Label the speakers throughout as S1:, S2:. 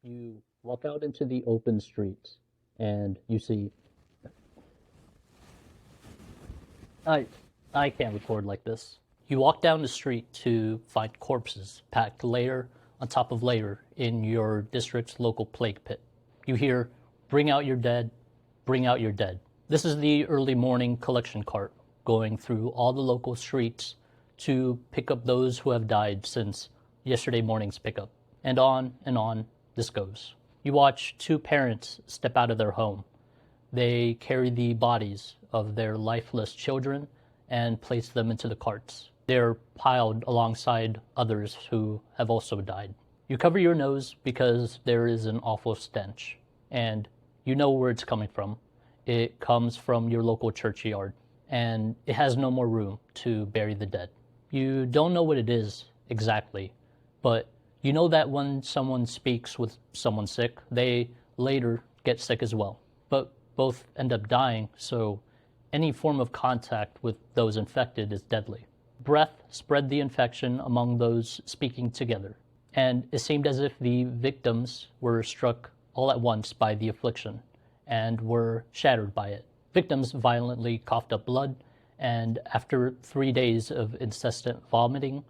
S1: You walk out into the open streets and you see I I can't record like this. You walk down the street to find corpses packed layer on top of layer in your district's local plague pit. You hear, "Bring out your dead, bring out your dead." This is the early morning collection cart going through all the local streets to pick up those who have died since yesterday morning's pickup. And on this goes. You watch two parents step out of their home. They carry the bodies of their lifeless children and place them into the carts. They're piled alongside others who have also died. You cover your nose because there is an awful stench, and you know where it's coming from. It comes from your local churchyard, and it has no more room to bury the dead. You don't know what it is exactly, but you know that when someone speaks with someone sick, they later get sick as well. But both end up dying, so any form of contact with those infected is deadly. Breath spread the infection among those speaking together, and it seemed as if the victims were struck all at once by the affliction and were shattered by it. Victims violently coughed up blood, and after 3 days of incessant vomiting,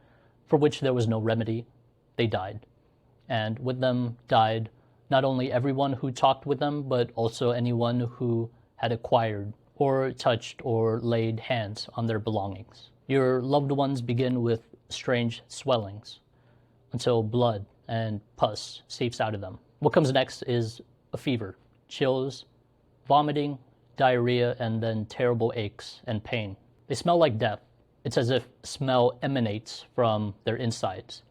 S1: for which there was no remedy, they died. And with them died not only everyone who talked with them, but also anyone who had acquired or touched or laid hands on their belongings. Your loved ones begin with strange swellings until blood and pus seeps out of them. What comes next is a fever, chills, vomiting, diarrhea, and then terrible aches and pain. They smell like death. It's as if smell emanates from their insides,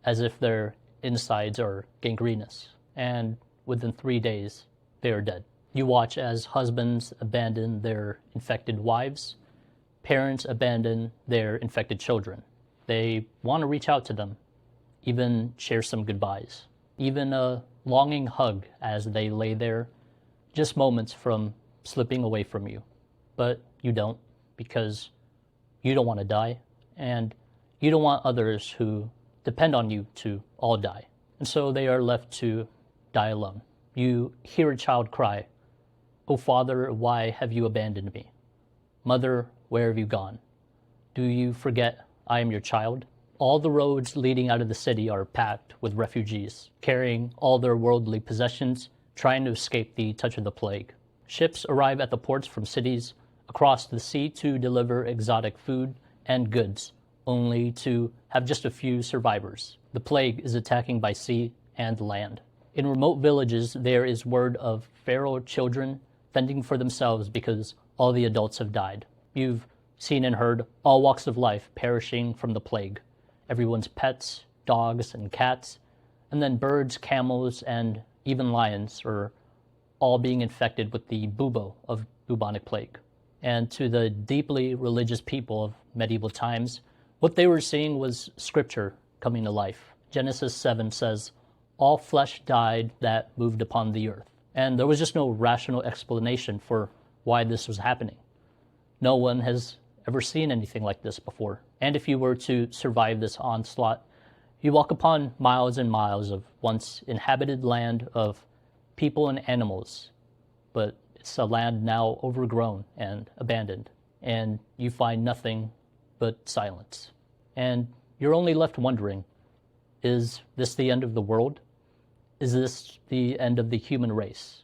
S1: as if their insides are gangrenous. And within 3 days, they are dead. You watch as husbands abandon their infected wives, parents abandon their infected children. They want to reach out to them, even share some goodbyes, even a longing hug as they lay there, just moments from slipping away from you. But you don't, because you don't want to die, and you don't want others who depend on you to all die. And so they are left to die alone. You hear a child cry, "Oh, Father, why have you abandoned me? Mother, where have you gone? Do you forget I am your child?" All the roads leading out of the city are packed with refugees, carrying all their worldly possessions, trying to escape the touch of the plague. Ships arrive at the ports from cities across the sea to deliver exotic food and goods, only to have just a few survivors. The plague is attacking by sea and land. In remote villages, there is word of feral children fending for themselves because all the adults have died. You've seen and heard all walks of life perishing from the plague. Everyone's pets, dogs, and cats, and then birds, camels, and even lions are all being infected with the bubo of bubonic plague. And to the deeply religious people of medieval times, what they were seeing was scripture coming to life. Genesis 7 says, "All flesh died that moved upon the earth." And there was just no rational explanation for why this was happening. No one has ever seen anything like this before. And if you were to survive this onslaught, you walk upon miles and miles of once inhabited land of people and animals, but it's a land now overgrown and abandoned, and you find nothing but silence. And you're only left wondering, is this the end of the world? Is this the end of the human race?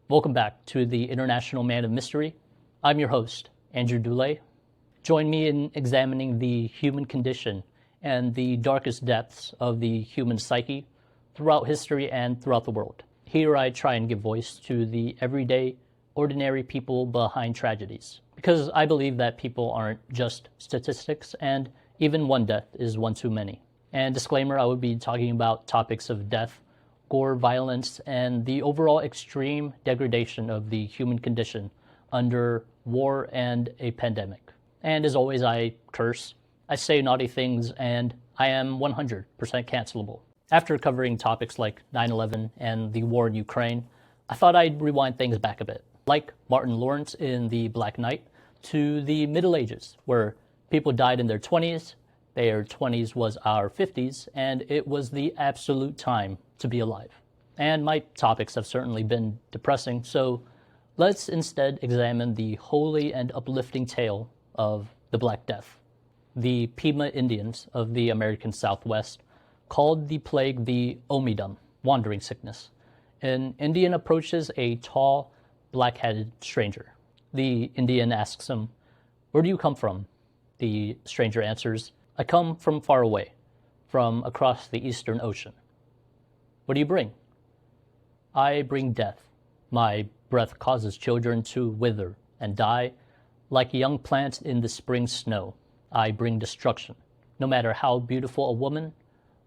S1: Welcome back to the International Man of Mystery. I'm your host, Andrew Dulay. Join me in examining the human condition and the darkest depths of the human psyche throughout history and throughout the world. Here I try and give voice to the everyday, ordinary people behind tragedies, because I believe that people aren't just statistics, and even one death is one too many. And disclaimer, I would be talking about topics of death, gore, violence, and the overall extreme degradation of the human condition under war and a pandemic. And as always, I curse, I say naughty things, and I am 100% cancelable. After covering topics like 9/11 and the war in Ukraine, I thought I'd rewind things back a bit, like Martin Lawrence in The Black Knight, to the Middle Ages, where people died in their 20s, their 20s was our 50s, and it was the absolute time to be alive. And my topics have certainly been depressing, so let's instead examine the holy and uplifting tale of the Black Death. The Pima Indians of the American Southwest called the plague the Omidum, wandering sickness. An Indian approaches a tall, black-headed stranger. The Indian asks him, "Where do you come from?" The stranger answers, "I come from far away, from across the Eastern Ocean." "What do you bring?" "I bring death. My breath causes children to wither and die like young plants in the spring snow. I bring destruction. No matter how beautiful a woman,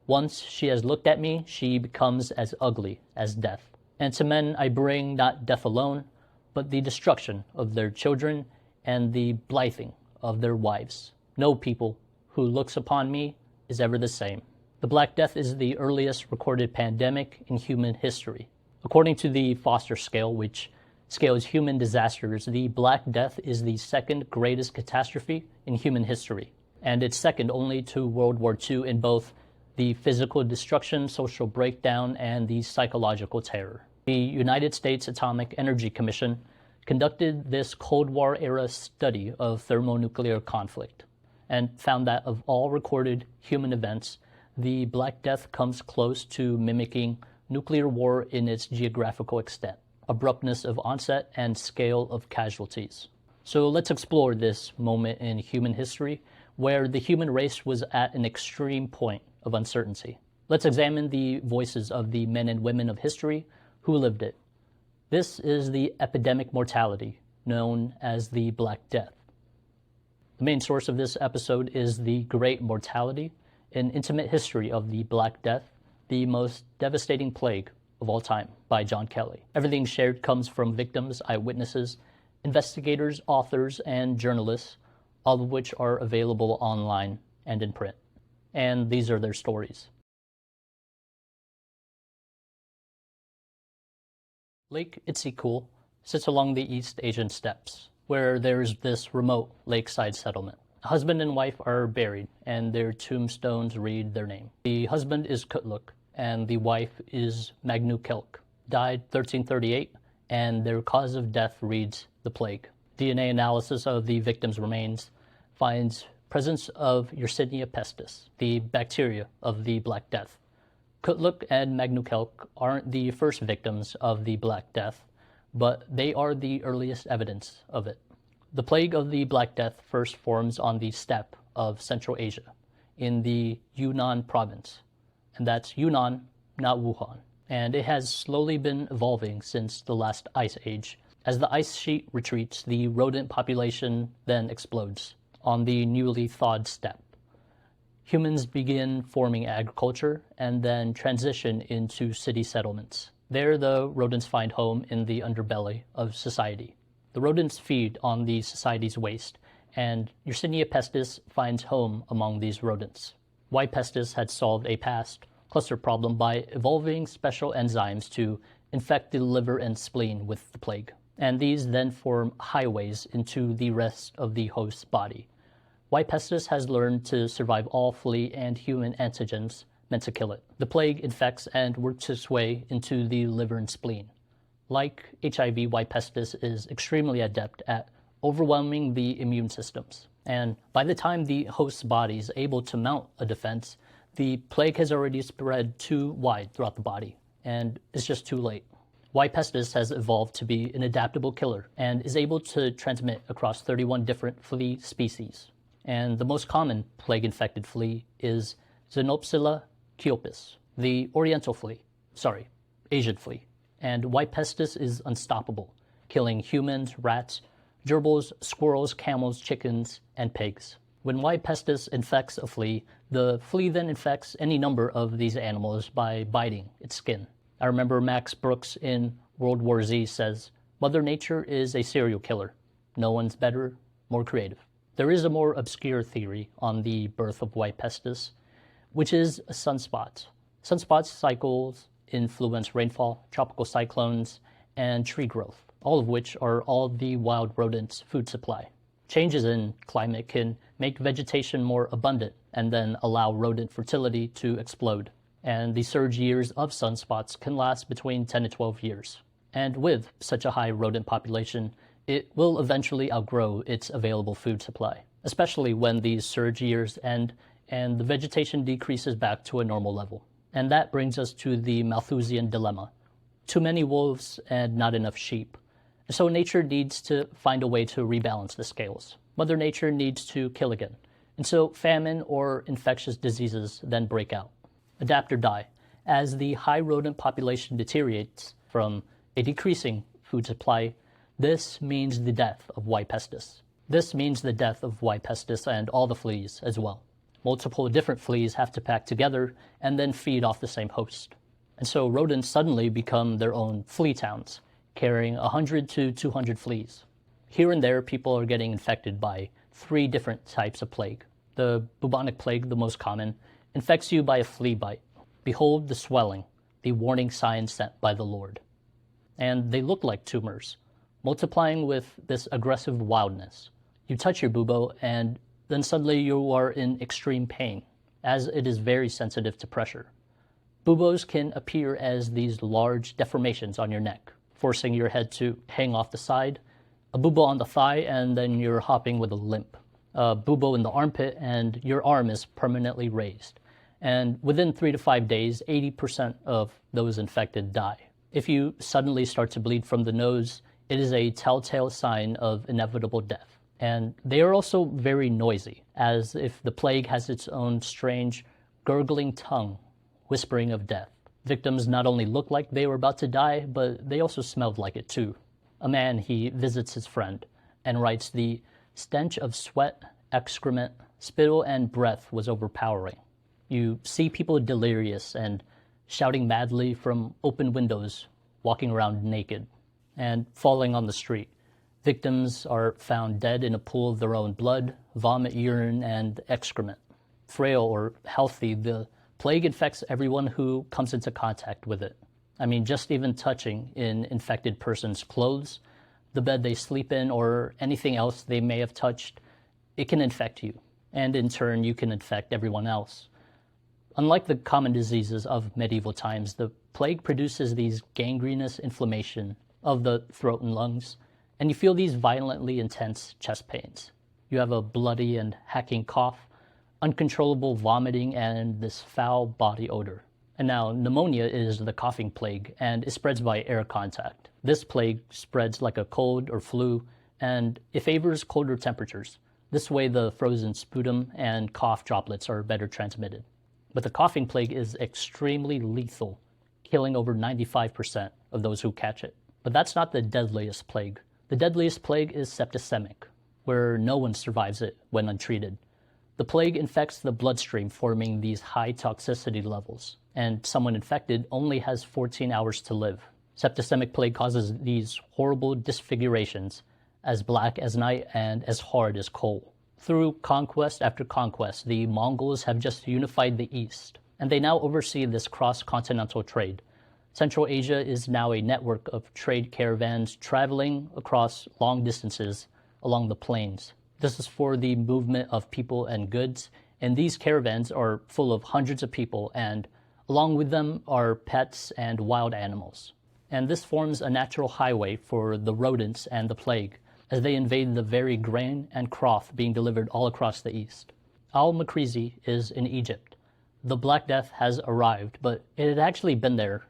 S1: once she has looked at me, she becomes as ugly as death. And to men I bring not death alone, but the destruction of their children and the blithing of their wives. No people who looks upon me is ever the same." The Black Death is the earliest recorded pandemic in human history. According to the Foster scale, which scales human disasters, the Black Death is the second greatest catastrophe in human history, and it's second only to World War II in both the physical destruction, social breakdown, and the psychological terror. The United States Atomic Energy Commission conducted this Cold War-era study of thermonuclear conflict and found that of all recorded human events, the Black Death comes close to mimicking nuclear war in its geographical extent, abruptness of onset, and scale of casualties. So let's explore this moment in human history where the human race was at an extreme point of uncertainty. Let's examine the voices of the men and women of history who lived it. This is the epidemic mortality known as the Black Death. The main source of this episode is The Great Mortality, an intimate history of the Black Death, the most devastating plague of all time, by John Kelly. Everything shared comes from victims, eyewitnesses, investigators, authors, and journalists, all of which are available online and in print. And these are their stories. Lake Itzikul sits along the East Asian steppes, where there's this remote lakeside settlement. A husband and wife are buried, and their tombstones read their name. The husband is Kutluk, and the wife is Magnukelk, died 1338, and their cause of death reads the plague. DNA analysis of the victims' remains finds presence of Yersinia pestis, the bacteria of the Black Death. Kutluk and Magnukelk aren't the first victims of the Black Death, but they are the earliest evidence of it. The plague of the Black Death first forms on the steppe of Central Asia, in the Yunnan province, and that's Yunnan, not Wuhan. And it has slowly been evolving since the last ice age. As the ice sheet retreats, the rodent population then explodes on the newly thawed steppe. Humans begin forming agriculture and then transition into city settlements. There, the rodents find home in the underbelly of society. The rodents feed on the society's waste, and Yersinia pestis finds home among these rodents. Y. pestis had solved a past cluster problem by evolving special enzymes to infect the liver and spleen with the plague, and these then form highways into the rest of the host's body. Y. pestis has learned to survive all flea and human antigens meant to kill it. The plague infects and works its way into the liver and spleen. Like HIV, Y. pestis is extremely adept at overwhelming the immune systems. And by the time the host's body is able to mount a defense, the plague has already spread too wide throughout the body, and it's just too late. Y. pestis has evolved to be an adaptable killer and is able to transmit across 31 different flea species. And the most common plague-infected flea is Xenopsilla chiopis, the oriental flea, Asian flea. And Y. pestis is unstoppable, killing humans, rats, gerbils, squirrels, camels, chickens, and pigs. When Y. pestis infects a flea, the flea then infects any number of these animals by biting its skin. I remember Max Brooks in World War Z says, "Mother Nature is a serial killer. No one's better, more creative." There is a more obscure theory on the birth of Y. pestis, which is a sunspot. Sunspot cycles influence rainfall, tropical cyclones, and tree growth, all of which are all the wild rodents' food supply. Changes in climate can make vegetation more abundant and then allow rodent fertility to explode. And the surge years of sunspots can last between 10 to 12 years. And with such a high rodent population, it will eventually outgrow its available food supply, especially when these surge years end and the vegetation decreases back to a normal level. And that brings us to the Malthusian dilemma. Too many wolves and not enough sheep. So nature needs to find a way to rebalance the scales. Mother Nature needs to kill again. And so famine or infectious diseases then break out. Adapt or die. As the high rodent population deteriorates from a decreasing food supply, this means the death of Y. pestis. This means the death of Y. pestis and all the fleas as well. Multiple different fleas have to pack together and then feed off the same host. And so rodents suddenly become their own flea towns, carrying 100 to 200 fleas. Here and there, people are getting infected by 3 different types of plague. The bubonic plague, the most common, infects you by a flea bite. Behold the swelling, the warning sign sent by the Lord. And they look like tumors, multiplying with this aggressive wildness. You touch your bubo and then suddenly you are in extreme pain, as it is very sensitive to pressure. Buboes can appear as these large deformations on your neck, forcing your head to hang off the side, a bubo on the thigh, and then you're hopping with a limp. A bubo in the armpit, and your arm is permanently raised. And within 3 to 5 days, 80% of those infected die. If you suddenly start to bleed from the nose, it is a telltale sign of inevitable death. And they are also very noisy, as if the plague has its own strange, gurgling tongue, whispering of death. Victims not only looked like they were about to die, but they also smelled like it too. A man, he visits his friend and writes, the stench of sweat, excrement, spittle, and breath was overpowering. You see people delirious and shouting madly from open windows, walking around naked, and falling on the street. Victims are found dead in a pool of their own blood, vomit, urine, and excrement. Frail or healthy, the plague infects everyone who comes into contact with it. I mean, just even touching an infected person's clothes, the bed they sleep in, or anything else they may have touched, it can infect you. And in turn, you can infect everyone else. Unlike the common diseases of medieval times, the plague produces these gangrenous inflammation of the throat and lungs, and you feel these violently intense chest pains. You have a bloody and hacking cough, uncontrollable vomiting, and this foul body odor. And now pneumonia is the coughing plague, and it spreads by air contact. This plague spreads like a cold or flu, and it favors colder temperatures. This way the frozen sputum and cough droplets are better transmitted. But the coughing plague is extremely lethal, killing over 95% of those who catch it. But that's not the deadliest plague. The deadliest plague is septicemic, where no one survives it when untreated. The plague infects the bloodstream, forming these high toxicity levels, and someone infected only has 14 hours to live. Septicemic plague causes these horrible disfigurations, as black as night and as hard as coal. Through conquest after conquest, the Mongols have just unified the East, and they now oversee this cross-continental trade. Central Asia is now a network of trade caravans traveling across long distances along the plains. This is for the movement of people and goods, and these caravans are full of hundreds of people, and along with them are pets and wild animals. And this forms a natural highway for the rodents and the plague, as they invade the very grain and cloth being delivered all across the East. Al-Makrizi is in Egypt. The Black Death has arrived, but it had actually been there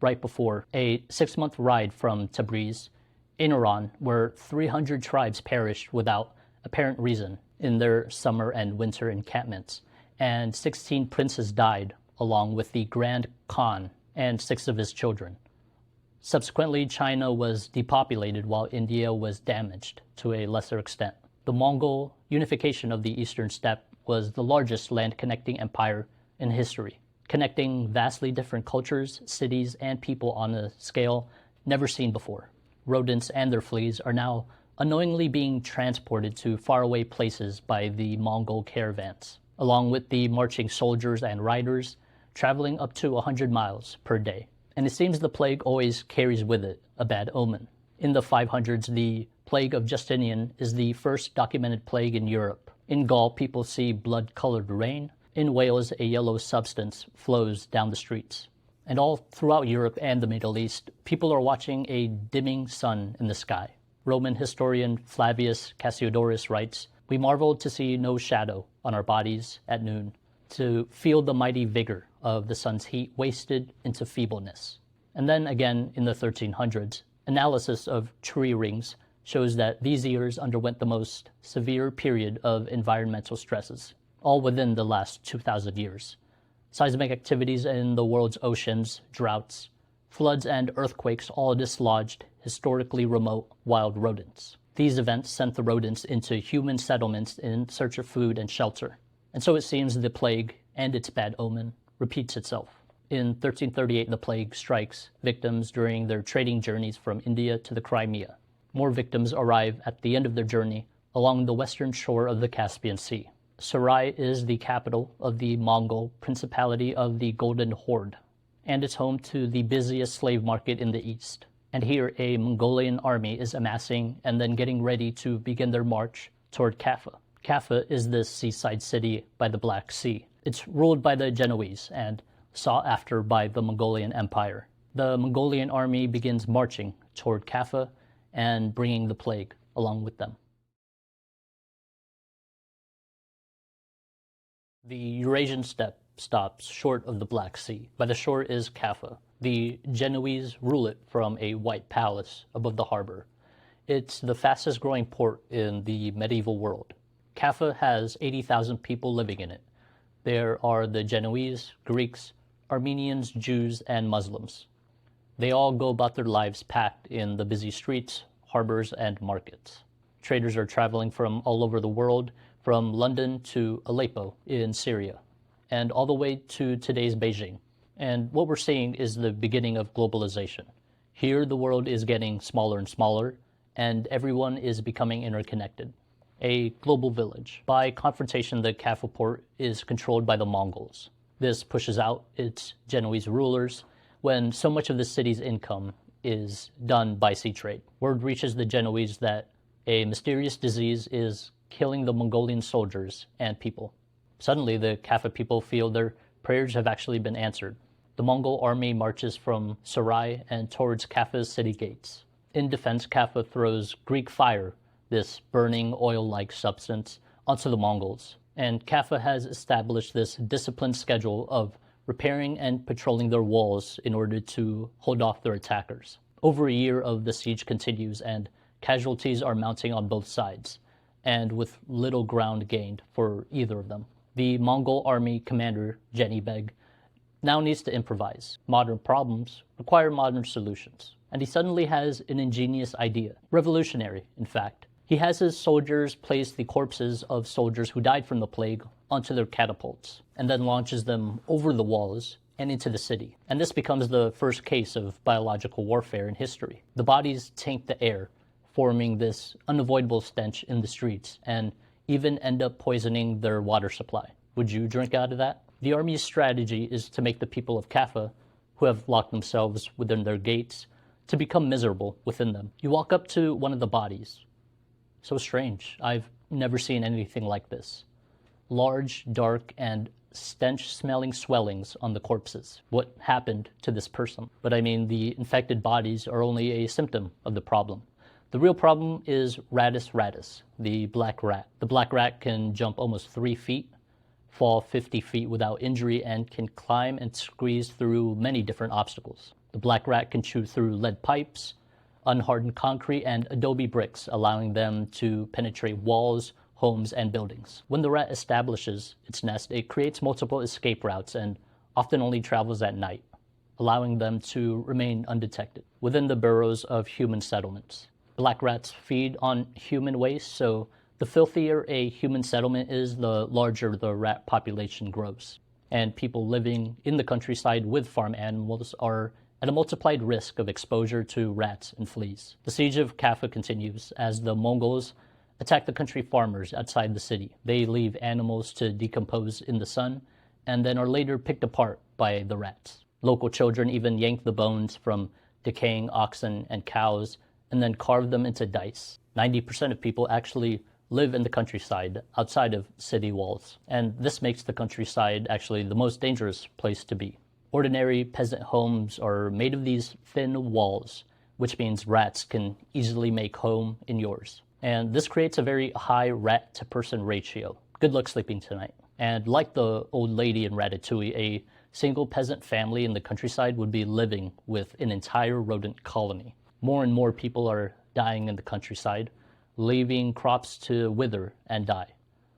S1: right before, a 6-month ride from Tabriz, in Iran, where 300 tribes perished without apparent reason in their summer and winter encampments, and 16 princes died, along with the Grand Khan and 6 of his children. Subsequently, China was depopulated while India was damaged to a lesser extent. The Mongol unification of the Eastern Steppe was the largest land-connecting empire in history, connecting vastly different cultures, cities, and people on a scale never seen before. Rodents and their fleas are now unknowingly being transported to faraway places by the Mongol caravans. Along with the marching soldiers and riders, traveling up to 100 miles per day. And it seems the plague always carries with it a bad omen. In the 500s, the plague of Justinian is the first documented plague in Europe. In Gaul, people see blood-colored rain. In Wales, a yellow substance flows down the streets. And all throughout Europe and the Middle East, people are watching a dimming sun in the sky. Roman historian Flavius Cassiodorus writes, "We marveled to see no shadow on our bodies at noon, to feel the mighty vigor of the sun's heat wasted into feebleness." And then again in the 1300s, analysis of tree rings shows that these years underwent the most severe period of environmental stresses, all within the last 2,000 years. Seismic activities in the world's oceans, droughts, floods, and earthquakes all dislodged historically remote wild rodents. These events sent the rodents into human settlements in search of food and shelter. And so it seems the plague and its bad omen repeats itself. In 1338, the plague strikes victims during their trading journeys from India to the Crimea. More victims arrive at the end of their journey along the western shore of the Caspian Sea. Sarai is the capital of the Mongol Principality of the Golden Horde, and it's home to the busiest slave market in the east. And here a Mongolian army is amassing and then getting ready to begin their march toward Caffa. Caffa is this seaside city by the Black Sea. It's ruled by the Genoese and sought after by the Mongolian Empire. The Mongolian army begins marching toward Caffa and bringing the plague along with them. The Eurasian steppe stops short of the Black Sea. By the shore is Caffa. The Genoese rule it from a white palace above the harbor. It's the fastest growing port in the medieval world. Caffa has 80,000 people living in it. There are the Genoese, Greeks, Armenians, Jews, and Muslims. They all go about their lives packed in the busy streets, harbors, and markets. Traders are traveling from all over the world, from London to Aleppo in Syria, and all the way to today's Beijing. And what we're seeing is the beginning of globalization. Here, the world is getting smaller and smaller, and everyone is becoming interconnected. A global village. By confrontation, the Caffa port is controlled by the Mongols. This pushes out its Genoese rulers when so much of the city's income is done by sea trade. Word reaches the Genoese that a mysterious disease is killing the Mongolian soldiers and people. Suddenly, the Caffa people feel their prayers have actually been answered. The Mongol army marches from Sarai and towards Caffa's city gates. In defense, Caffa throws Greek fire, this burning oil-like substance, onto the Mongols. And Caffa has established this disciplined schedule of repairing and patrolling their walls in order to hold off their attackers. Over a year of the siege continues, and casualties are mounting on both sides, and with little ground gained for either of them. The Mongol army commander, Jenny Beg, now needs to improvise. Modern problems require modern solutions. And he suddenly has an ingenious idea. Revolutionary, in fact. He has his soldiers place the corpses of soldiers who died from the plague onto their catapults, and then launches them over the walls and into the city. And this becomes the first case of biological warfare in history. The bodies taint the air, forming this unavoidable stench in the streets, and even end up poisoning their water supply. Would you drink out of that? The army's strategy is to make the people of Caffa, who have locked themselves within their gates, to become miserable within them. You walk up to one of the bodies. So strange. I've never seen anything like this. Large, dark, and stench-smelling swellings on the corpses. What happened to this person? But I mean, the infected bodies are only a symptom of the problem. The real problem is Rattus rattus, the black rat. The black rat can jump almost 3 feet, fall 50 feet without injury, and can climb and squeeze through many different obstacles. The black rat can chew through lead pipes, unhardened concrete, and adobe bricks, allowing them to penetrate walls, homes, and buildings. When the rat establishes its nest, it creates multiple escape routes and often only travels at night, allowing them to remain undetected within the burrows of human settlements. Black rats feed on human waste, so the filthier a human settlement is, the larger the rat population grows. And people living in the countryside with farm animals are at a multiplied risk of exposure to rats and fleas. The siege of Caffa continues as the Mongols attack the country farmers outside the city. They leave animals to decompose in the sun and then are later picked apart by the rats. Local children even yank the bones from decaying oxen and cows and then carve them into dice. 90% of people actually live in the countryside outside of city walls, and this makes the countryside actually the most dangerous place to be. Ordinary peasant homes are made of these thin walls, which means rats can easily make home in yours. And this creates a very high rat to person ratio. Good luck sleeping tonight. And like the old lady in Ratatouille, a single peasant family in the countryside would be living with an entire rodent colony. More and more people are dying in the countryside, leaving crops to wither and die.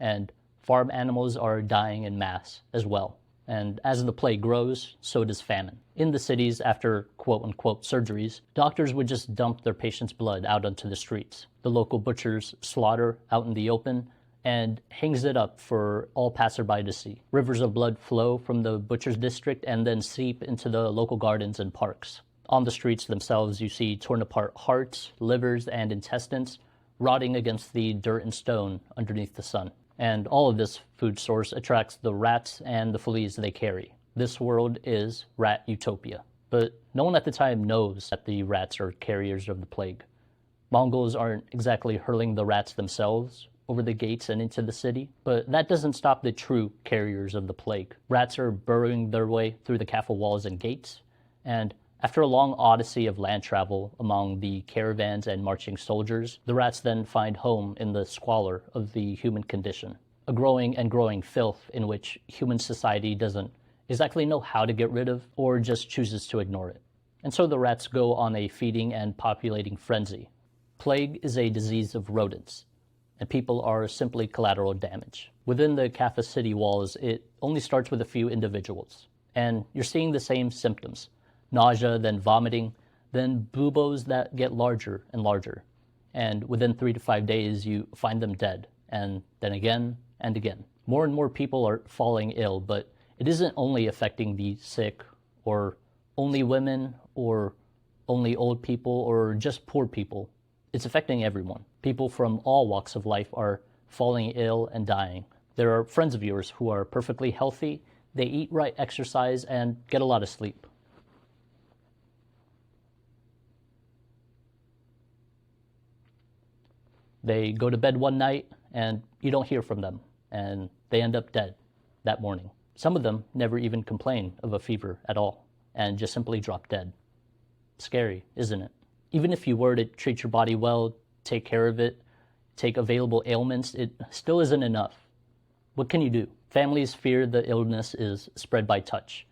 S1: And farm animals are dying in mass as well. And as the plague grows, so does famine. In the cities, after quote-unquote surgeries, doctors would just dump their patients' blood out onto the streets. The local butchers slaughter out in the open and hangs it up for all passerby to see. Rivers of blood flow from the butcher's district and then seep into the local gardens and parks. On the streets themselves, you see torn apart hearts, livers, and intestines rotting against the dirt and stone underneath the sun. And all of this food source attracts the rats and the fleas they carry. This world is rat utopia. But no one at the time knows that the rats are carriers of the plague. Mongols aren't exactly hurling the rats themselves over the gates and into the city, but that doesn't stop the true carriers of the plague. Rats are burrowing their way through the Caffa walls and gates, and after a long odyssey of land travel among the caravans and marching soldiers, the rats then find home in the squalor of the human condition, a growing and growing filth in which human society doesn't exactly know how to get rid of or just chooses to ignore it. And so the rats go on a feeding and populating frenzy. Plague is a disease of rodents, and people are simply collateral damage. Within the Caffa city walls, it only starts with a few individuals, and you're seeing the same symptoms. Nausea, then vomiting, then buboes that get larger and larger. And within 3 to 5 days, you find them dead, and then again and again. More and more people are falling ill, but it isn't only affecting the sick, or only women, or only old people, or just poor people. It's affecting everyone. People from all walks of life are falling ill and dying. There are friends of yours who are perfectly healthy, they eat right, exercise, and get a lot of sleep. They go to bed one night and you don't hear from them, and they end up dead that morning. Some of them never even complain of a fever at all and just simply drop dead. Scary, isn't it? Even if you were to treat your body well, take care of it, take available ailments, it still isn't enough. What can you do? Families fear the illness is spread by touch.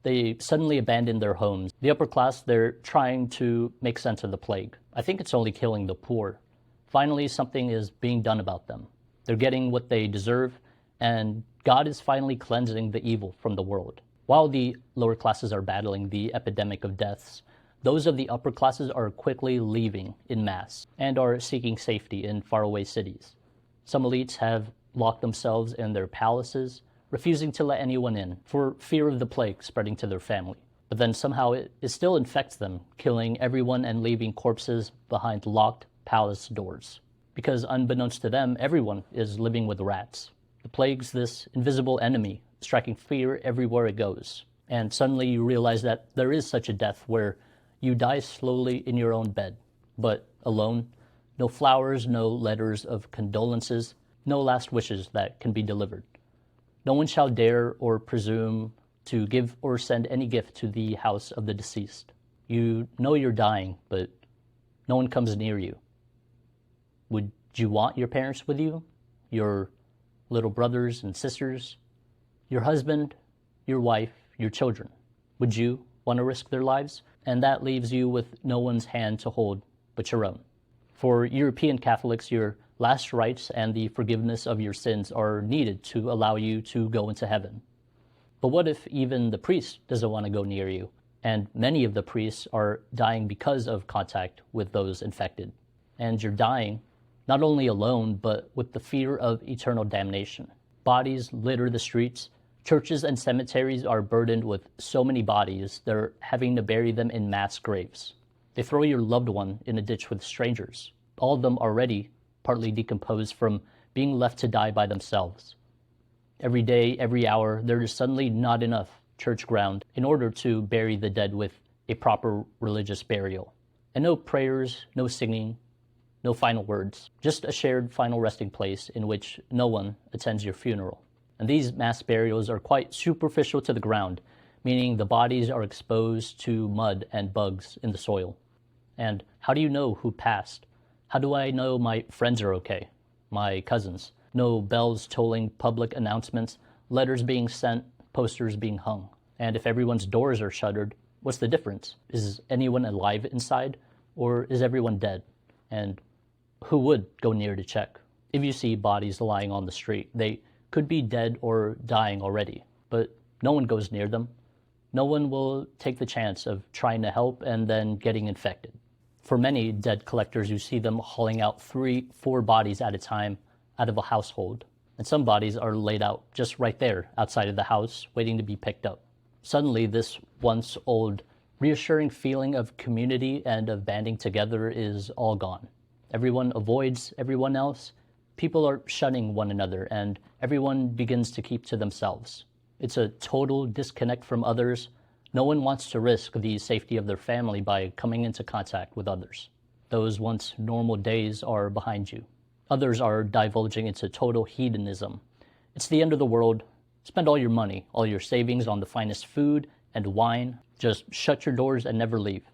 S1: They suddenly abandon their homes. The upper class, they're trying to make sense of the plague. I think it's only killing the poor. Finally, something is being done about them. They're getting what they deserve, and God is finally cleansing the evil from the world. While the lower classes are battling the epidemic of deaths, those of the upper classes are quickly leaving in mass and are seeking safety in faraway cities. Some elites have locked themselves in their palaces, refusing to let anyone in for fear of the plague spreading to their family. But then somehow it still infects them, killing everyone and leaving corpses behind locked palace doors. Because unbeknownst to them, everyone is living with rats. The plague's this invisible enemy, striking fear everywhere it goes. And suddenly you realize that there is such a death where you die slowly in your own bed, but alone, no flowers, no letters of condolences, no last wishes that can be delivered. No one shall dare or presume to give or send any gift to the house of the deceased. You know you're dying, but no one comes near you. Would you want your parents with you? Your little brothers and sisters? Your husband? Your wife? Your children? Would you want to risk their lives? And that leaves you with no one's hand to hold but your own. For European Catholics, your last rites and the forgiveness of your sins are needed to allow you to go into heaven. But what if even the priest doesn't want to go near you? And many of the priests are dying because of contact with those infected. And you're dying not only alone, but with the fear of eternal damnation. Bodies litter the streets. Churches and cemeteries are burdened with so many bodies, they're having to bury them in mass graves. They throw your loved one in a ditch with strangers, all of them already partly decomposed from being left to die by themselves. Every day, every hour, there is suddenly not enough church ground in order to bury the dead with a proper religious burial. And no prayers, no singing, no final words, just a shared final resting place in which no one attends your funeral. And these mass burials are quite superficial to the ground, meaning the bodies are exposed to mud and bugs in the soil. And how do you know who passed? How do I know my friends are okay? My cousins? No bells tolling, public announcements, letters being sent, posters being hung. And if everyone's doors are shuttered, what's the difference? Is anyone alive inside, or is everyone dead? And who would go near to check? If you see bodies lying on the street, they could be dead or dying already, but no one goes near them. No one will take the chance of trying to help and then getting infected. For many dead collectors, you see them hauling out 3-4 bodies at a time out of a household. And some bodies are laid out just right there outside of the house, waiting to be picked up. Suddenly, this once old, reassuring feeling of community and of banding together is all gone. Everyone avoids everyone else. People are shunning one another, and everyone begins to keep to themselves. It's a total disconnect from others. No one wants to risk the safety of their family by coming into contact with others. Those once normal days are behind you. Others are divulging into total hedonism. It's the end of the world. Spend all your money, all your savings on the finest food and wine. Just shut your doors and never leave.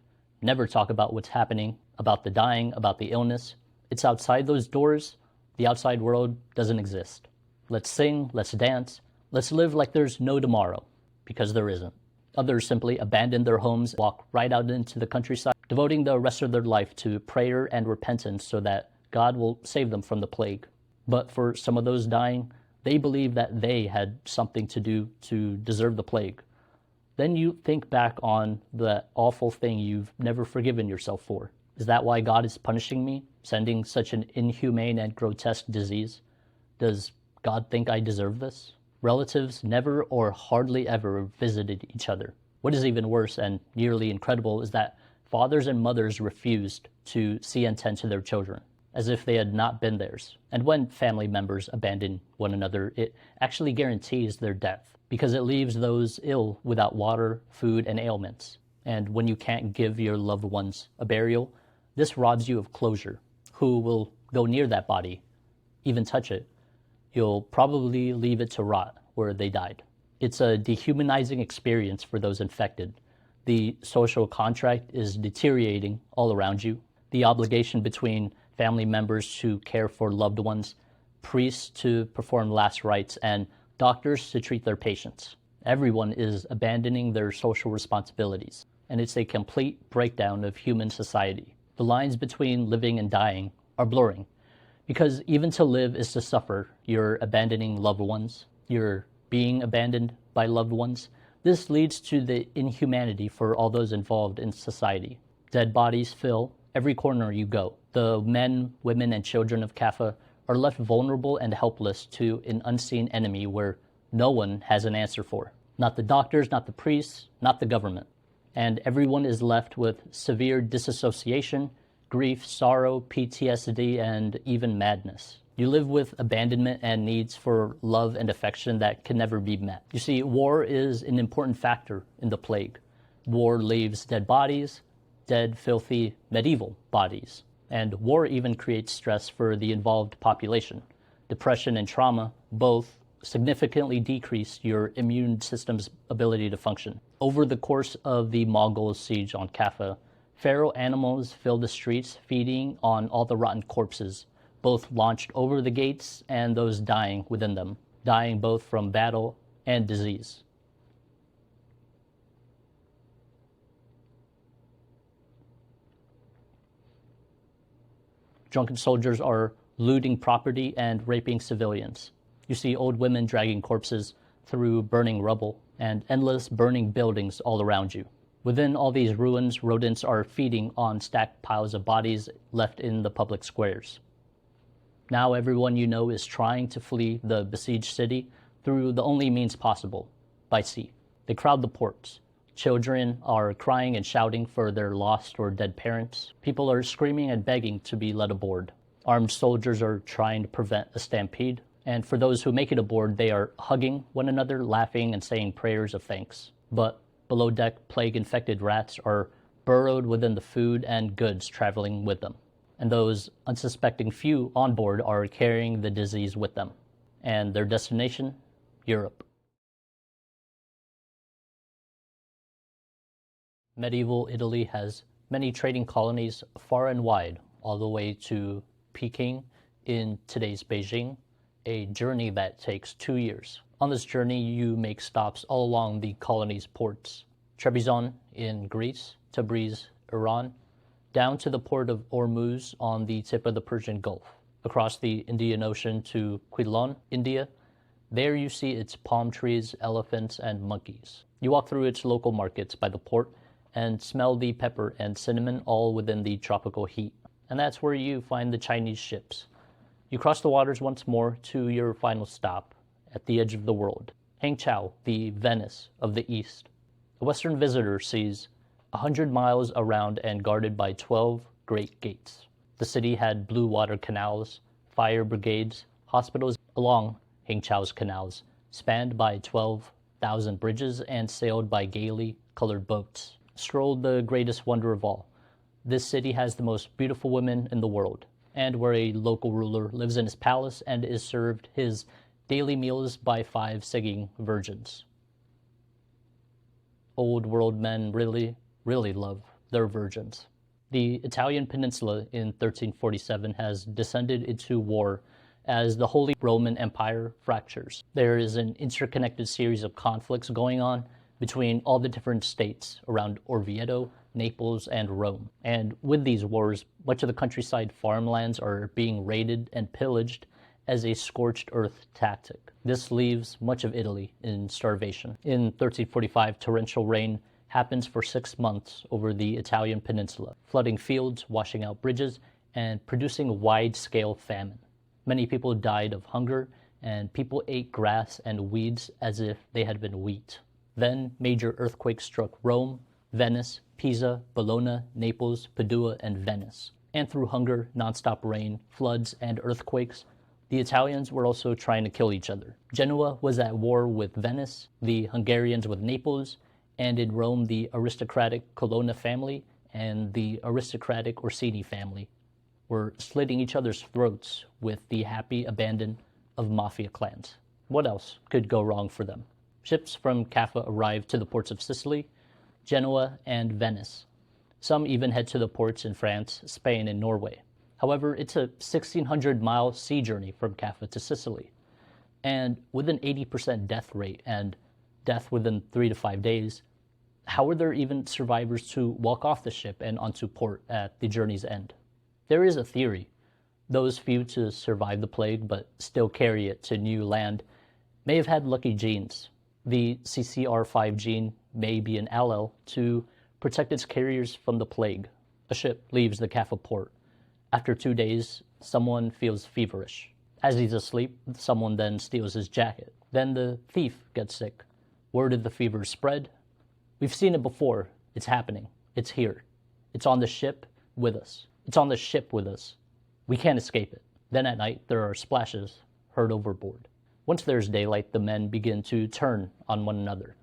S1: Never talk about what's happening, about the dying, about the illness. It's outside those doors. The outside world doesn't exist. Let's sing, let's dance, let's live like there's no tomorrow, because there isn't. Others simply abandon their homes, walk right out into the countryside, devoting the rest of their life to prayer and repentance so that God will save them from the plague. But for some of those dying, they believe that they had something to do to deserve the plague. Then you think back on the awful thing you've never forgiven yourself for. Is that why God is punishing me, sending such an inhumane and grotesque disease? Does God think I deserve this? Relatives never or hardly ever visited each other. What is even worse and nearly incredible is that fathers and mothers refused to see and tend to their children, as if they had not been theirs. And when family members abandon one another, it actually guarantees their death, because it leaves those ill without water, food, and ailments. And when you can't give your loved ones a burial, this robs you of closure. Who will go near that body, even touch it? You'll probably leave it to rot where they died. It's a dehumanizing experience for those infected. The social contract is deteriorating all around you. The obligation between family members to care for loved ones, priests to perform last rites, and doctors to treat their patients. Everyone is abandoning their social responsibilities, and it's a complete breakdown of human society. The lines between living and dying are blurring, because even to live is to suffer. You're abandoning loved ones. You're being abandoned by loved ones. This leads to the inhumanity for all those involved in society. Dead bodies fill every corner you go. The men, women, and children of Caffa are left vulnerable and helpless to an unseen enemy where no one has an answer for. Not the doctors, not the priests, not the government. And everyone is left with severe disassociation, grief, sorrow, PTSD, and even madness. You live with abandonment and needs for love and affection that can never be met. You see, war is an important factor in the plague. War leaves dead bodies, dead, filthy, medieval bodies. And war even creates stress for the involved population. Depression and trauma both significantly decrease your immune system's ability to function. Over the course of the Mongol siege on Caffa, feral animals filled the streets, feeding on all the rotten corpses, both launched over the gates and those dying within them, dying both from battle and disease. Drunken soldiers are looting property and raping civilians. You see old women dragging corpses through burning rubble and endless burning buildings all around you. Within all these ruins, rodents are feeding on stacked piles of bodies left in the public squares. Now everyone you know is trying to flee the besieged city through the only means possible, by sea. They crowd the ports. Children are crying and shouting for their lost or dead parents. People are screaming and begging to be led aboard. Armed soldiers are trying to prevent a stampede. And for those who make it aboard, they are hugging one another, laughing, and saying prayers of thanks. but below deck plague-infected rats are burrowed within the food and goods traveling with them. And those unsuspecting few on board are carrying the disease with them. And their destination? Europe. Medieval Italy has many trading colonies far and wide, all the way to Peking in today's Beijing, a journey that takes 2 years. On this journey, you make stops all along the colony's ports. Trebizond in Greece, Tabriz, Iran, down to the port of Ormuz on the tip of the Persian Gulf, across the Indian Ocean to Quilon, India. There you see its palm trees, elephants, and monkeys. You walk through its local markets by the port and smell the pepper and cinnamon all within the tropical heat. And that's where you find the Chinese ships. You cross the waters once more to your final stop at the edge of the world, Hangzhou, the Venice of the East. A Western visitor sees 100 miles around and guarded by 12 great gates. The city had blue water canals, fire brigades, hospitals along Hangzhou's canals, spanned by 12,000 bridges and sailed by gaily colored boats. Strolled the greatest wonder of all. This city has the most beautiful women in the world, and where a local ruler lives in his palace and is served his daily meals by 5 singing virgins. Old world men really love their virgins. The Italian peninsula in 1347 has descended into war as the Holy Roman Empire fractures. There is an interconnected series of conflicts going on between all the different states around Orvieto, Naples, and Rome. And with these wars, much of the countryside farmlands are being raided and pillaged as a scorched earth tactic. This leaves much of Italy in starvation. In 1345, torrential rain happens for 6 months over the Italian peninsula, flooding fields, washing out bridges, and producing wide-scale famine. Many people died of hunger, and people ate grass and weeds as if they had been wheat. Then major earthquakes struck Rome, Venice, Pisa, Bologna, Naples, Padua, and Venice. And through hunger, nonstop rain, floods, and earthquakes, the Italians were also trying to kill each other. Genoa was at war with Venice, the Hungarians with Naples, and in Rome the aristocratic Colonna family and the aristocratic Orsini family were slitting each other's throats with the happy abandon of mafia clans. What else could go wrong for them? Ships from Caffa arrived to the ports of Sicily, Genoa, and Venice. Some even head to the ports in France, Spain, and Norway. However, it's a 1,600-mile sea journey from Caffa to Sicily. And with an 80% death rate and death within 3 to 5 days, how are there even survivors to walk off the ship and onto port at the journey's end? There is a theory. Those few to survive the plague but still carry it to new land may have had lucky genes. The CCR5 gene may be an allele to protect its carriers from the plague. A ship leaves the Caffa port. After 2 days, someone feels feverish. As he's asleep, someone then steals his jacket. Then the thief gets sick. Word of the fever spread. We've seen it before. It's happening. It's here. It's on the ship with us. It's on the ship with us. We can't escape it. Then at night, there are splashes heard overboard. Once there's daylight, the men begin to turn on one another.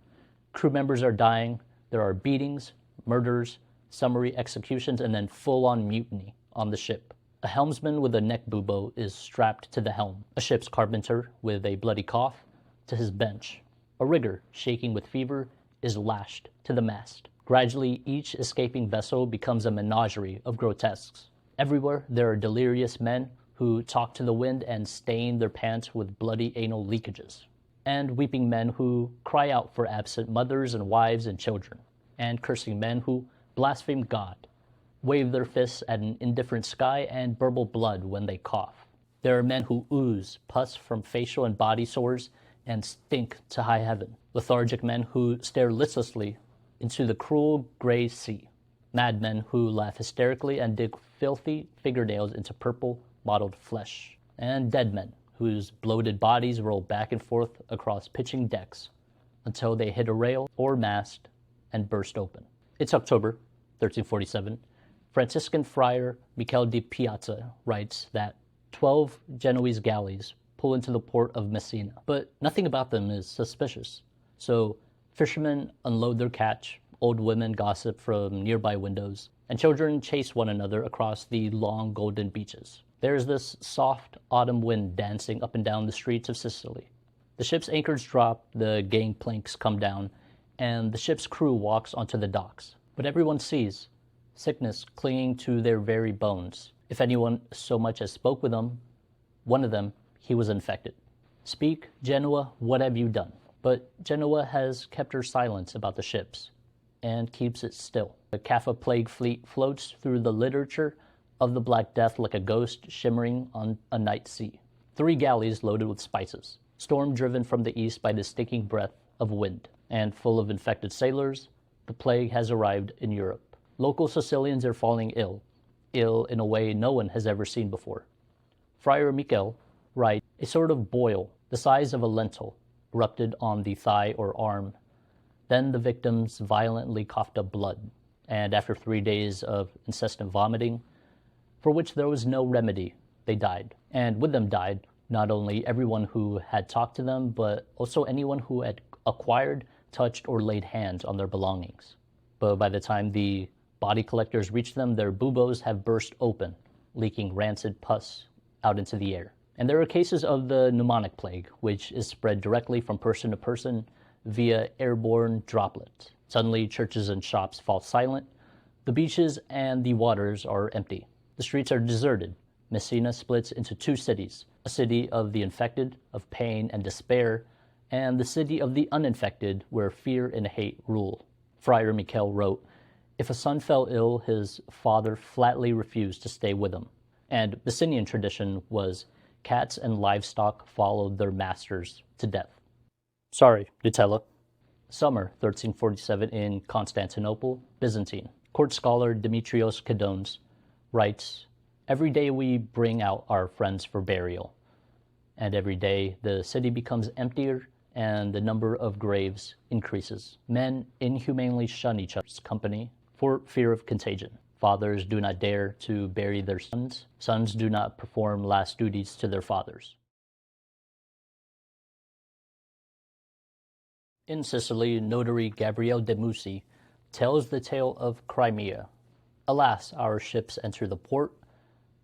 S1: Crew members are dying. There are beatings, murders, summary executions, and then full-on mutiny on the ship. A helmsman with a neck bubo is strapped to the helm. A ship's carpenter with a bloody cough to his bench. A rigger, shaking with fever, is lashed to the mast. Gradually, each escaping vessel becomes a menagerie of grotesques. Everywhere, there are delirious men who talk to the wind and stain their pants with bloody anal leakages. And weeping men who cry out for absent mothers and wives and children. And cursing men who blaspheme God, wave their fists at an indifferent sky, and burble blood when they cough. There are men who ooze pus from facial and body sores and stink to high heaven. Lethargic men who stare listlessly into the cruel gray sea. Madmen who laugh hysterically and dig filthy fingernails into purple, mottled flesh. And dead men whose bloated bodies roll back and forth across pitching decks until they hit a rail or mast and burst open. It's October 1347. Franciscan friar Michele di Piazza writes that 12 Genoese galleys pull into the port of Messina, but nothing about them is suspicious. So Fishermen unload their catch, old women gossip from nearby windows, and children chase one another across the long golden beaches. There is this soft autumn wind dancing up and down the streets of Sicily. The ship's anchors drop, the gangplanks come down, and the ship's crew walks onto the docks. But everyone sees sickness clinging to their very bones. If anyone so much as spoke with them, one of them, he was infected. Speak, Genoa, what have you done? But Genoa has kept her silence about the ships, and keeps it still. The Caffa plague fleet floats through the literature of the Black Death like a ghost shimmering on a night sea. 3 galleys loaded with spices, storm-driven from the east by the stinking breath of wind, and full of infected sailors, the plague has arrived in Europe. Local Sicilians are falling ill in a way no one has ever seen before. Friar Michel writes, a sort of boil, the size of a lentil, erupted on the thigh or arm. Then the victims violently coughed up blood, and after 3 days of incessant vomiting, for which there was no remedy, they died. And with them died not only everyone who had talked to them, but also anyone who had acquired, touched, or laid hands on their belongings. But by the time the body collectors reach them, their buboes have burst open, leaking rancid pus out into the air. And there are cases of the pneumonic plague, which is spread directly from person to person via airborne droplets. Suddenly, churches and shops fall silent. The beaches and the waters are empty. The streets are deserted. Messina splits into 2 cities, a city of the infected, of pain and despair, and the city of the uninfected, where fear and hate rule. Friar Michel wrote, if a son fell ill, his father flatly refused to stay with him. And Messinian tradition was cats and livestock followed their masters to death. Sorry, Nutella. Summer 1347 in Constantinople, Byzantine. Court scholar Demetrios Kadones writes, every day we bring out our friends for burial, and every day the city becomes emptier and the number of graves increases. Men inhumanely shun each other's company for fear of contagion. Fathers do not dare to bury their sons. Sons do not perform last duties to their fathers. In Sicily, notary Gabriele de Musi tells the tale of Crimea. Alas, our ships enter the port,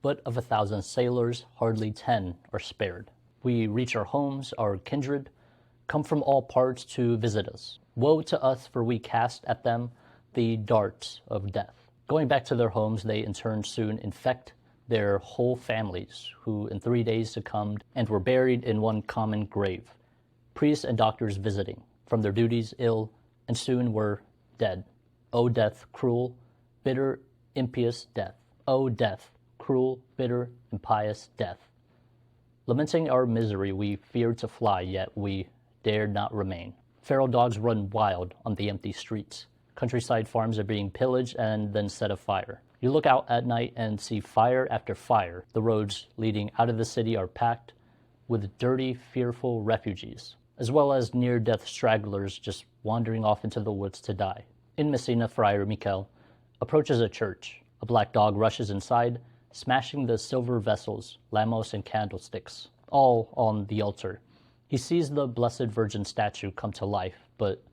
S1: but of 1,000 sailors, hardly 10 are spared. We reach our homes, our kindred, come from all parts to visit us. Woe to us, for we cast at them the darts of death. Going back to their homes, they in turn soon infect their whole families, who in 3 days succumbed and were buried in one common grave. Priests and doctors visiting, from their duties ill, and soon were dead. O death, cruel, bitter, impious death. O death, cruel, bitter, impious death. Lamenting our misery, we feared to fly, yet we dared not remain. Feral dogs run wild on the empty streets. Countryside farms are being pillaged and then set afire. You look out at night and see fire after fire. The roads leading out of the city are packed with dirty, fearful refugees, as well as near-death stragglers just wandering off into the woods to die. In Messina, Friar Michel approaches a church. A black dog rushes inside, smashing the silver vessels, lamos, and candlesticks, all on the altar. He sees the Blessed Virgin statue come to life, but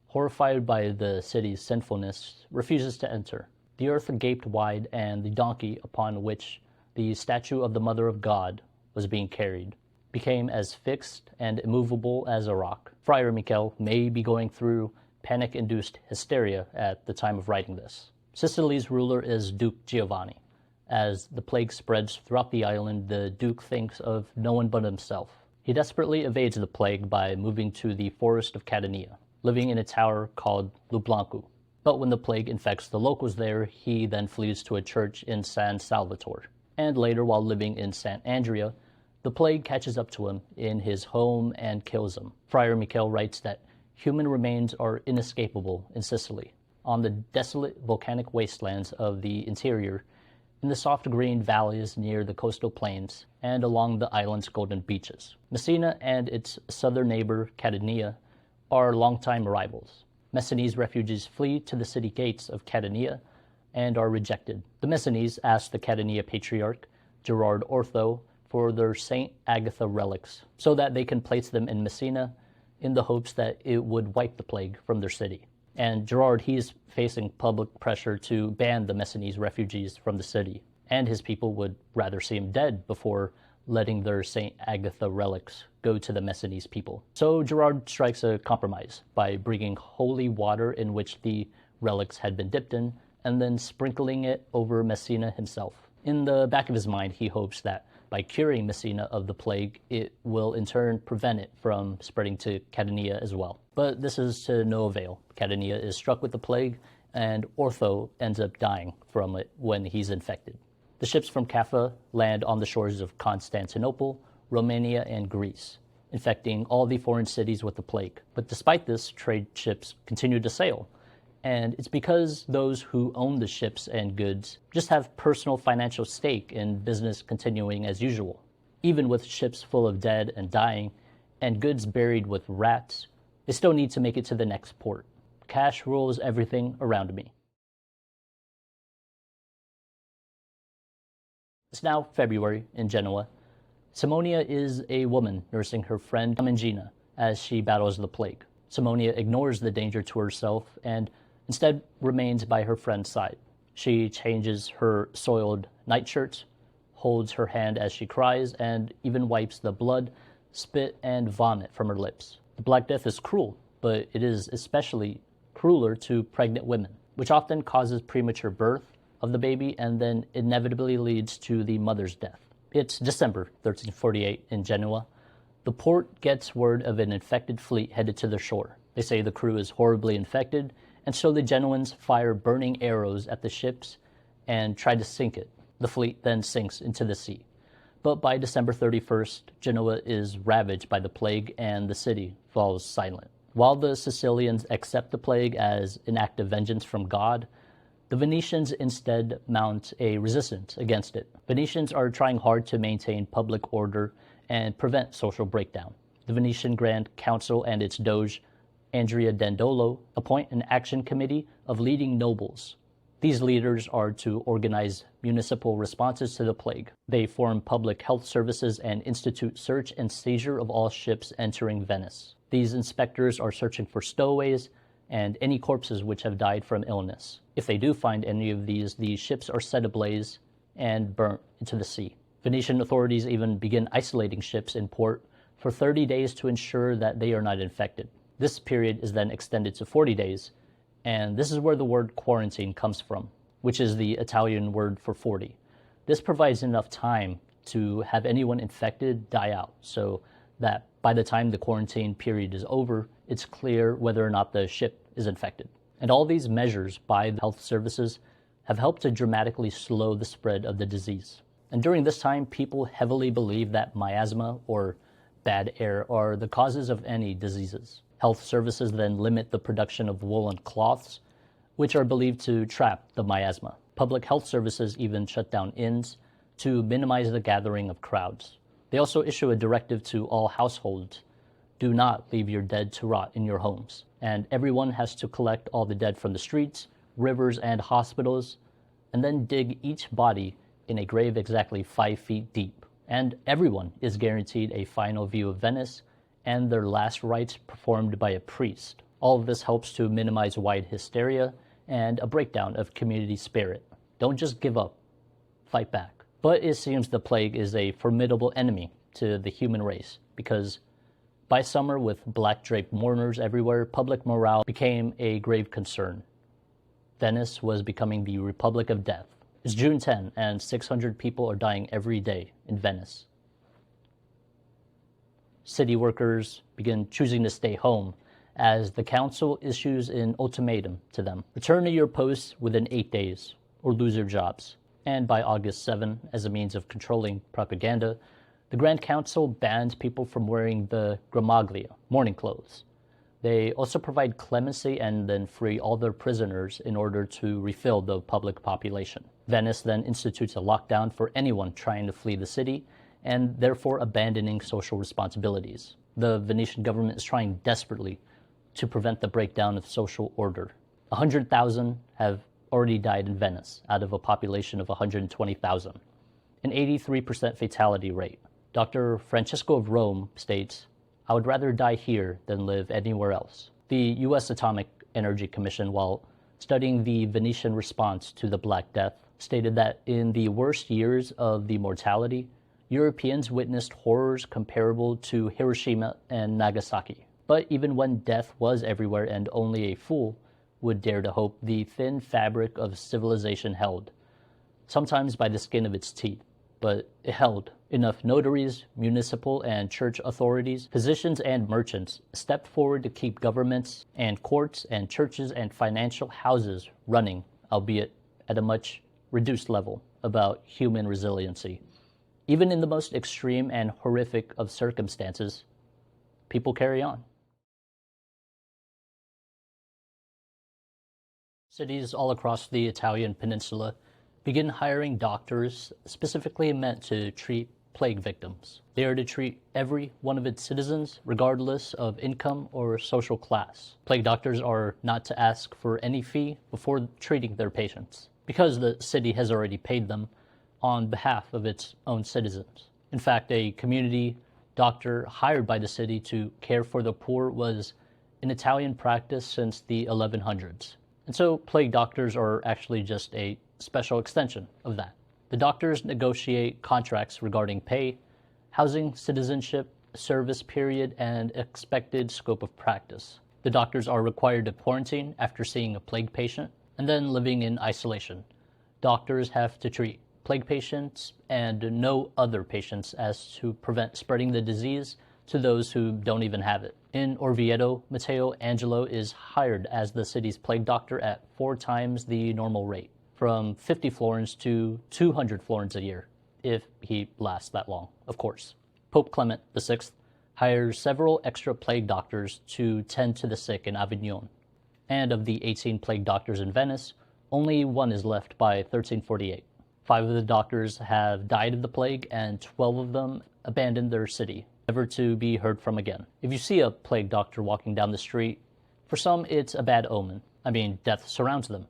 S1: horrified by the city's sinfulness, refuses to enter. The earth gaped wide, and the donkey upon which the statue of the Mother of God was being carried became as fixed and immovable as a rock. Friar Michel may be going through panic-induced hysteria at the time of writing this. Sicily's ruler is Duke Giovanni. As the plague spreads throughout the island, the Duke thinks of no one but himself. He desperately evades the plague by moving to the forest of Catania, living in a tower called Lublancu. But when the plague infects the locals there, he then flees to a church in San Salvatore. And later, while living in Sant' Andrea, the plague catches up to him in his home and kills him. Friar Michel writes that human remains are inescapable in Sicily, on the desolate volcanic wastelands of the interior, in the soft green valleys near the coastal plains, and along the island's golden beaches. Messina and its southern neighbor, Catania, are longtime rivals. Messinese refugees flee to the city gates of Catania and are rejected. The Messinese ask the Catania Patriarch, Gerard Ortho, for their St. Agatha relics, so that they can place them in Messina in the hopes that it would wipe the plague from their city. And Gerard, he's facing public pressure to ban the Messinese refugees from the city, and his people would rather see him dead before letting their St. Agatha relics go to the Messinese people. So Gerard strikes a compromise by bringing holy water in which the relics had been dipped in, and then sprinkling it over Messina himself. In the back of his mind, he hopes that by curing Messina of the plague, it will in turn prevent it from spreading to Catania as well. But this is to no avail. Catania is struck with the plague, and Ortho ends up dying from it when he's infected. The ships from Caffa land on the shores of Constantinople, Romania, and Greece, infecting all the foreign cities with the plague. But despite this, trade ships continue to sail. And it's because those who own the ships and goods just have personal financial stake in business continuing as usual. Even with ships full of dead and dying, and goods buried with rats, they still need to make it to the next port. Cash rules everything around me. It's now February in Genoa. Simonia is a woman nursing her friend Amangina as she battles the plague. Simonia ignores the danger to herself and instead remains by her friend's side. She changes her soiled nightshirts, holds her hand as she cries, and even wipes the blood, spit, and vomit from her lips. The Black Death is cruel, but it is especially crueler to pregnant women, which often causes premature birth of the baby and then inevitably leads to the mother's death. It's December 1348 in Genoa. The port gets word of an infected fleet headed to the shore. They say the crew is horribly infected, and so the Genoans fire burning arrows at the ships and try to sink it. The fleet then sinks into the sea. But by December 31st, Genoa is ravaged by the plague and the city falls silent. While the Sicilians accept the plague as an act of vengeance from God, the Venetians instead mount a resistance against it. Venetians are trying hard to maintain public order and prevent social breakdown. The Venetian Grand Council and its Doge, Andrea Dandolo, appoint an action committee of leading nobles. These leaders are to organize municipal responses to the plague. They form public health services and institute search and seizure of all ships entering Venice. These inspectors are searching for stowaways and any corpses which have died from illness. If they do find any of these, the ships are set ablaze and burnt into the sea. Venetian authorities even begin isolating ships in port for 30 days to ensure that they are not infected. This period is then extended to 40 days, and this is where the word quarantine comes from, which is the Italian word for 40. This provides enough time to have anyone infected die out, so that by the time the quarantine period is over, it's clear whether or not the ship is infected. And all these measures by the health services have helped to dramatically slow the spread of the disease. And during this time, people heavily believe that miasma or bad air are the causes of any diseases. Health services then limit the production of woolen cloths, which are believed to trap the miasma. Public health services even shut down inns to minimize the gathering of crowds. They also issue a directive to all households: do not leave your dead to rot in your homes. And everyone has to collect all the dead from the streets, rivers, and hospitals, and then dig each body in a grave exactly 5 feet deep. And everyone is guaranteed a final view of Venice and their last rites performed by a priest. All of this helps to minimize wide hysteria and a breakdown of community spirit. Don't just give up. Fight back. But it seems the plague is a formidable enemy to the human race because by summer, with black-draped mourners everywhere, public morale became a grave concern. Venice was becoming the Republic of Death. It's June 10, and 600 people are dying every day in Venice. City workers begin choosing to stay home as the council issues an ultimatum to them. Return to your posts within 8 days or lose your jobs. And by August 7, as a means of controlling propaganda, the Grand Council banned people from wearing the gramaglia, mourning clothes. They also provide clemency and then free all their prisoners in order to refill the public population. Venice then institutes a lockdown for anyone trying to flee the city and therefore abandoning social responsibilities. The Venetian government is trying desperately to prevent the breakdown of social order. 100,000 have already died in Venice out of a population of 120,000, an 83% fatality rate. Dr. Francesco of Rome states, I would rather die here than live anywhere else. The U.S. Atomic Energy Commission, while studying the Venetian response to the Black Death, stated that in the worst years of the mortality, Europeans witnessed horrors comparable to Hiroshima and Nagasaki. But even when death was everywhere and only a fool would dare to hope the thin fabric of civilization held, sometimes by the skin of its teeth, but it held. Enough notaries, municipal and church authorities, physicians and merchants stepped forward to keep governments and courts and churches and financial houses running, albeit at a much reduced level, about human resiliency. Even in the most extreme and horrific of circumstances, people carry on. Cities all across the Italian peninsula begin hiring doctors specifically meant to treat plague victims. They are to treat every one of its citizens, regardless of income or social class. Plague doctors are not to ask for any fee before treating their patients, because the city has already paid them on behalf of its own citizens. In fact, a community doctor hired by the city to care for the poor was in Italian practice since the 1100s. And so plague doctors are actually just a special extension of that. The doctors negotiate contracts regarding pay, housing, citizenship, service period, and expected scope of practice. The doctors are required to quarantine after seeing a plague patient and then living in isolation. Doctors have to treat plague patients and no other patients as to prevent spreading the disease to those who don't even have it. In Orvieto, Matteo Angelo is hired as the city's plague doctor at 4 times the normal rate, from 50 florins to 200 florins a year, if he lasts that long, of course. Pope Clement VI hires several extra plague doctors to tend to the sick in Avignon. And of the 18 plague doctors in Venice, only 1 is left by 1348. 5 of the doctors have died of the plague, and 12 of them abandoned their city, never to be heard from again. If you see a plague doctor walking down the street, for some it's a bad omen. I mean, death surrounds them.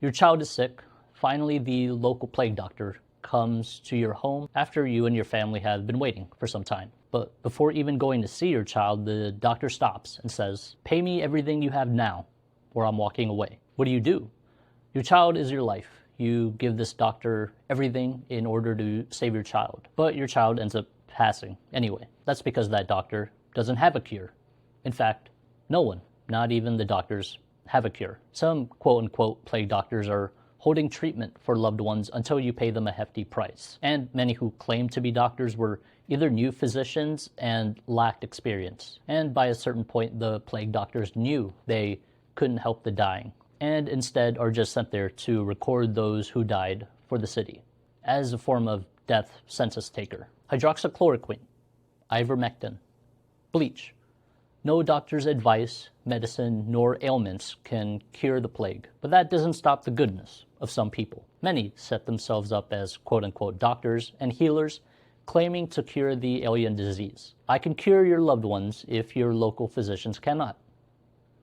S1: Your child is sick. Finally, the local plague doctor comes to your home after you and your family have been waiting for some time. But before even going to see your child, the doctor stops and says, "Pay me everything you have now, or I'm walking away." What do? Your child is your life. You give this doctor everything in order to save your child. But your child ends up passing anyway. That's because that doctor doesn't have a cure. In fact, no one, not even the doctors, have a cure. Some quote-unquote plague doctors are holding treatment for loved ones until you pay them a hefty price. And many who claim to be doctors were either new physicians and lacked experience. And by a certain point, the plague doctors knew they couldn't help the dying, and instead are just sent there to record those who died for the city, as a form of death census taker. Hydroxychloroquine, ivermectin, bleach. No doctor's advice, medicine, nor ailments can cure the plague. But that doesn't stop the goodness of some people. Many set themselves up as quote-unquote doctors and healers, claiming to cure the alien disease. I can cure your loved ones if your local physicians cannot,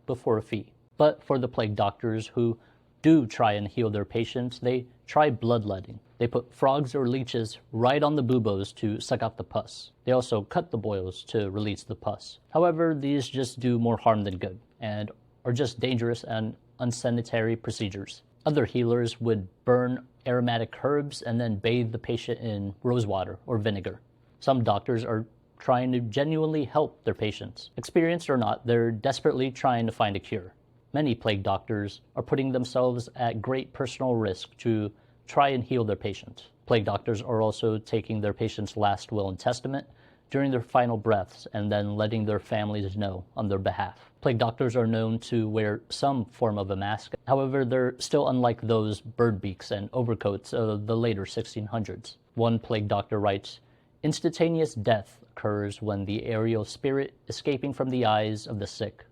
S1: but for a fee. But for the plague doctors who do try and heal their patients, they try bloodletting. They put frogs or leeches right on the buboes to suck out the pus. They also cut the boils to release the pus. However, these just do more harm than good, and are just dangerous and unsanitary procedures. Other healers would burn aromatic herbs and then bathe the patient in rosewater or vinegar. Some doctors are trying to genuinely help their patients. Experienced or not, they're desperately trying to find a cure. Many plague doctors are putting themselves at great personal risk to try and heal their patients. Plague doctors are also taking their patients' last will and testament during their final breaths and then letting their families know on their behalf. Plague doctors are known to wear some form of a mask. However, they're still unlike those bird beaks and overcoats of the later 1600s. One plague doctor writes, "Instantaneous death occurs when the aerial spirit escaping from the eyes of the sick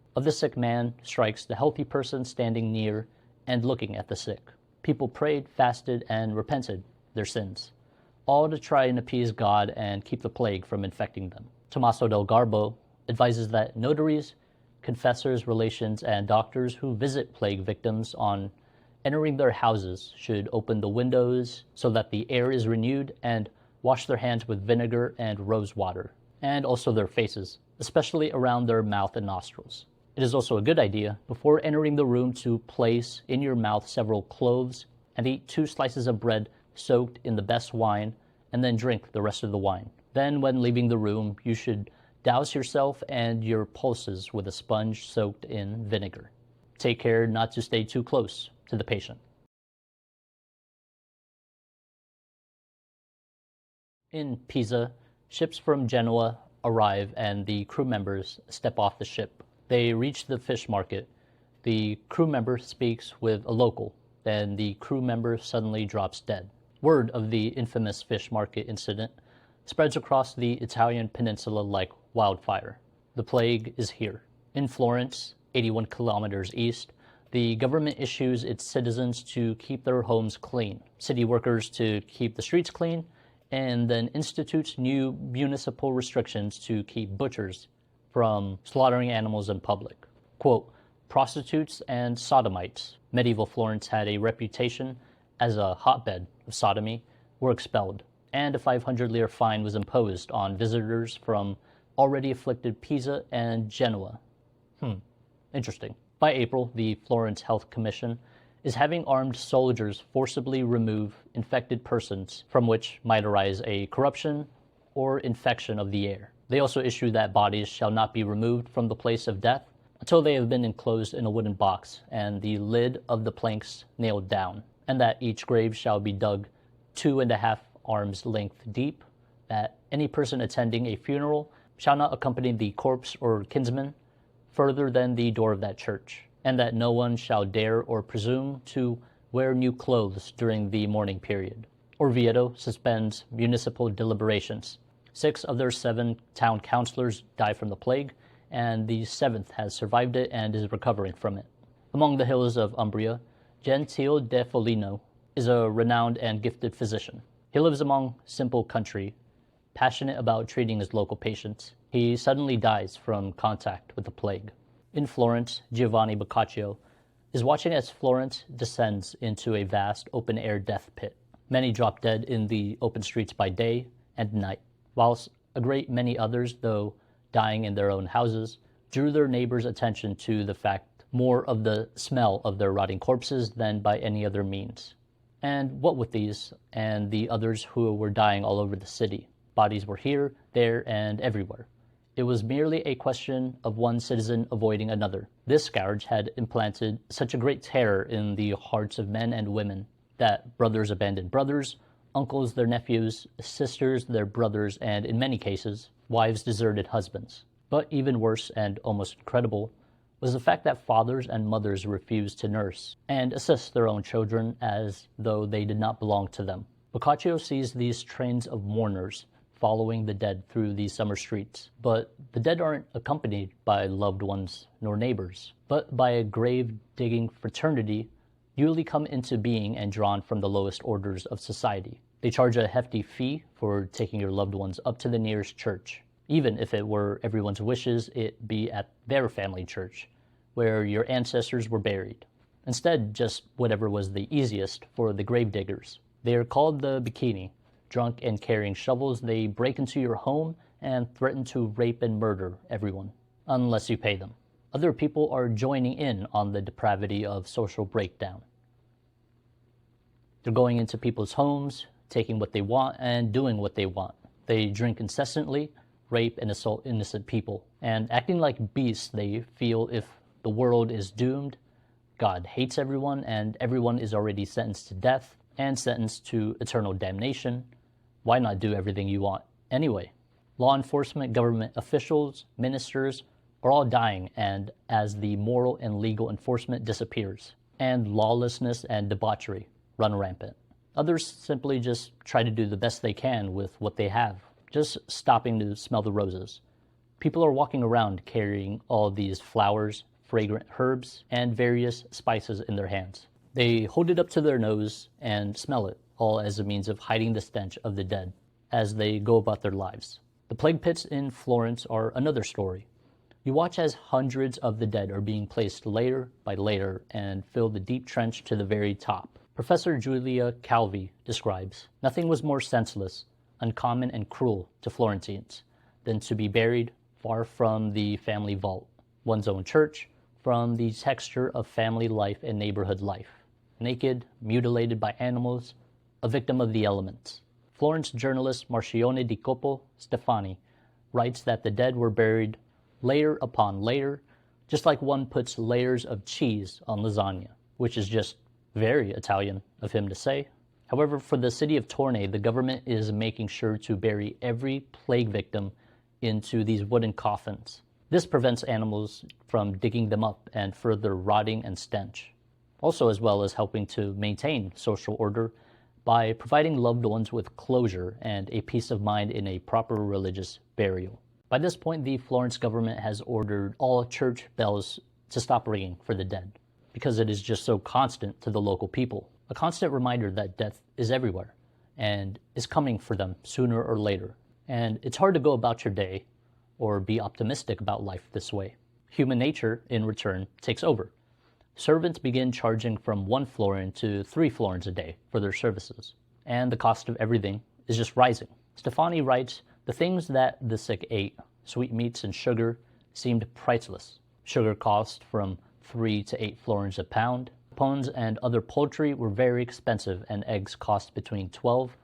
S1: man strikes the healthy person standing near and looking at the sick. People prayed, fasted, and repented their sins, all to try and appease God and keep the plague from infecting them." Tommaso del Garbo advises that notaries, confessors, relations, and doctors who visit plague victims on entering their houses should open the windows so that the air is renewed and wash their hands with vinegar and rose water, and also their faces, especially around their mouth and nostrils. It is also a good idea, before entering the room, to place in your mouth several cloves and eat 2 slices of bread soaked in the best wine, and then drink the rest of the wine. Then, when leaving the room, you should douse yourself and your pulses with a sponge soaked in vinegar. Take care not to stay too close to the patient. In Pisa, ships from Genoa arrive and the crew members step off the ship. They reach the fish market. The crew member speaks with a local. Then the crew member suddenly drops dead. Word of the infamous fish market incident spreads across the Italian peninsula like wildfire. The plague is here. In Florence, 81 kilometers east, the government issues its citizens to keep their homes clean, city workers to keep the streets clean, and then institutes new municipal restrictions to keep butchers from slaughtering animals in public. Quote, prostitutes and sodomites, medieval Florence had a reputation as a hotbed of sodomy, were expelled, and a 500 lire fine was imposed on visitors from already afflicted Pisa and Genoa. Interesting. By April, the Florence Health Commission is having armed soldiers forcibly remove infected persons from which might arise a corruption or infection of the air. They also issue that bodies shall not be removed from the place of death until they have been enclosed in a wooden box and the lid of the planks nailed down, and that each grave shall be dug 2.5 arms length deep, that any person attending a funeral shall not accompany the corpse or kinsman further than the door of that church, and that no one shall dare or presume to wear new clothes during the mourning period. Orvieto suspends municipal deliberations. 6 of their 7 town councilors die from the plague, and the 7th has survived it and is recovering from it. Among the hills of Umbria, Gentile de Foligno is a renowned and gifted physician. He lives among simple country, passionate about treating his local patients. He suddenly dies from contact with the plague. In Florence, Giovanni Boccaccio is watching as Florence descends into a vast open-air death pit. Many drop dead in the open streets by day and night, whilst a great many others, though dying in their own houses, drew their neighbors' attention to the fact more of the smell of their rotting corpses than by any other means. And what with these and the others who were dying all over the city? Bodies were here, there, and everywhere. It was merely a question of one citizen avoiding another. This scourge had implanted such a great terror in the hearts of men and women that brothers abandoned brothers, uncles their nephews, sisters their brothers, and in many cases, wives deserted husbands. But even worse and almost incredible was the fact that fathers and mothers refused to nurse and assist their own children as though they did not belong to them. Boccaccio sees these trains of mourners following the dead through these summer streets. But the dead aren't accompanied by loved ones nor neighbors, but by a grave-digging fraternity newly come into being and drawn from the lowest orders of society. They charge a hefty fee for taking your loved ones up to the nearest church, even if it were everyone's wishes it be at their family church, where your ancestors were buried. Instead, just whatever was the easiest for the gravediggers. They are called the bikini. Drunk and carrying shovels, they break into your home and threaten to rape and murder everyone, unless you pay them. Other people are joining in on the depravity of social breakdown. They're going into people's homes, taking what they want and doing what they want. They drink incessantly, rape and assault innocent people, and acting like beasts, they feel if the world is doomed, God hates everyone, and everyone is already sentenced to death and sentenced to eternal damnation. Why not do everything you want anyway? Law enforcement, government officials, ministers are all dying, and as the moral and legal enforcement disappears, and lawlessness and debauchery run rampant. Others simply just try to do the best they can with what they have, just stopping to smell the roses. People are walking around carrying all these flowers, fragrant herbs, and various spices in their hands. They hold it up to their nose and smell it, all as a means of hiding the stench of the dead as they go about their lives. The plague pits in Florence are another story. You watch as hundreds of the dead are being placed layer by layer and fill the deep trench to the very top. Professor Julia Calvi describes, nothing was more senseless, uncommon and cruel to Florentines than to be buried far from the family vault, one's own church, from the texture of family life and neighborhood life. Naked, mutilated by animals, a victim of the elements. Florence journalist Marcione di Coppo Stefani writes that the dead were buried layer upon layer, just like one puts layers of cheese on lasagna, which is just very Italian of him to say. However, for the city of Tournai, the government is making sure to bury every plague victim into these wooden coffins. This prevents animals from digging them up and further rotting and stench. Also, as well as helping to maintain social order by providing loved ones with closure and a peace of mind in a proper religious burial. By this point, the Florence government has ordered all church bells to stop ringing for the dead, because it is just so constant to the local people. A constant reminder that death is everywhere and is coming for them sooner or later. And it's hard to go about your day or be optimistic about life this way. Human nature, in return, takes over. Servants begin charging from 1 florin to 3 florins a day for their services, and the cost of everything is just rising. Stefani writes, the things that the sick ate, sweetmeats and sugar, seemed priceless. Sugar cost from 3 to 8 florins a pound. Capons and other poultry were very expensive, and eggs cost between 12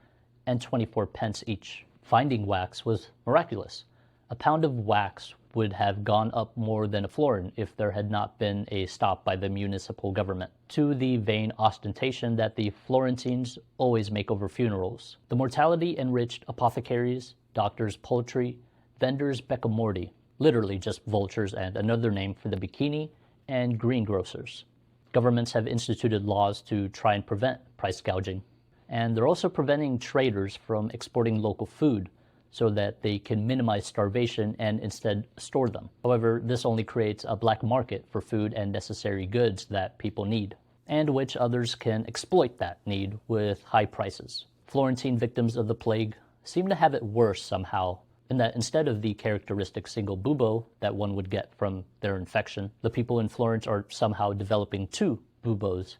S1: and 24 pence each. Finding wax was miraculous. A pound of wax would have gone up more than a florin if there had not been a stop by the municipal government, to the vain ostentation that the Florentines always make over funerals. The mortality-enriched apothecaries, doctors' poultry, vendors' beccamorti, literally just vultures and another name for the bikini, and greengrocers. Governments have instituted laws to try and prevent price gouging. And they're also preventing traders from exporting local food, so that they can minimize starvation and instead store them. However, this only creates a black market for food and necessary goods that people need, and which others can exploit that need with high prices. Florentine victims of the plague seem to have it worse somehow, in that instead of the characteristic single bubo that one would get from their infection, the people in Florence are somehow developing 2 bubos,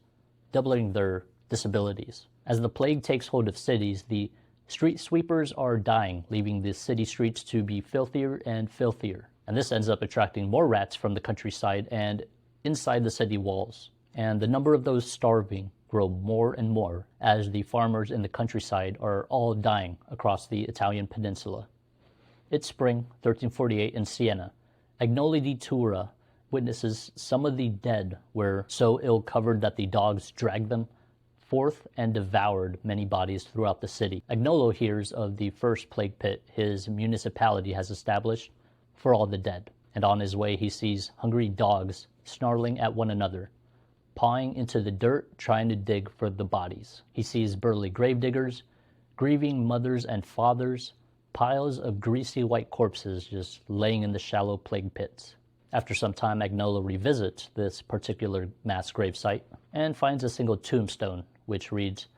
S1: doubling their disabilities. As the plague takes hold of cities, the street sweepers are dying, leaving the city streets to be filthier and filthier. And this ends up attracting more rats from the countryside and inside the city walls. And the number of those starving grow more and more as the farmers in the countryside are all dying across the Italian peninsula. It's spring, 1348 in Siena. Agnoli di Tura witnesses some of the dead were so ill covered that the dogs dragged them forth and devoured many bodies throughout the city. Agnolo hears of the first plague pit his municipality has established for all the dead, and on his way he sees hungry dogs snarling at one another, pawing into the dirt trying to dig for the bodies. He sees burly gravediggers, grieving mothers and fathers, piles of greasy white corpses just laying in the shallow plague pits. After some time, Agnolo revisits this particular mass gravesite and finds a single tombstone, which reads,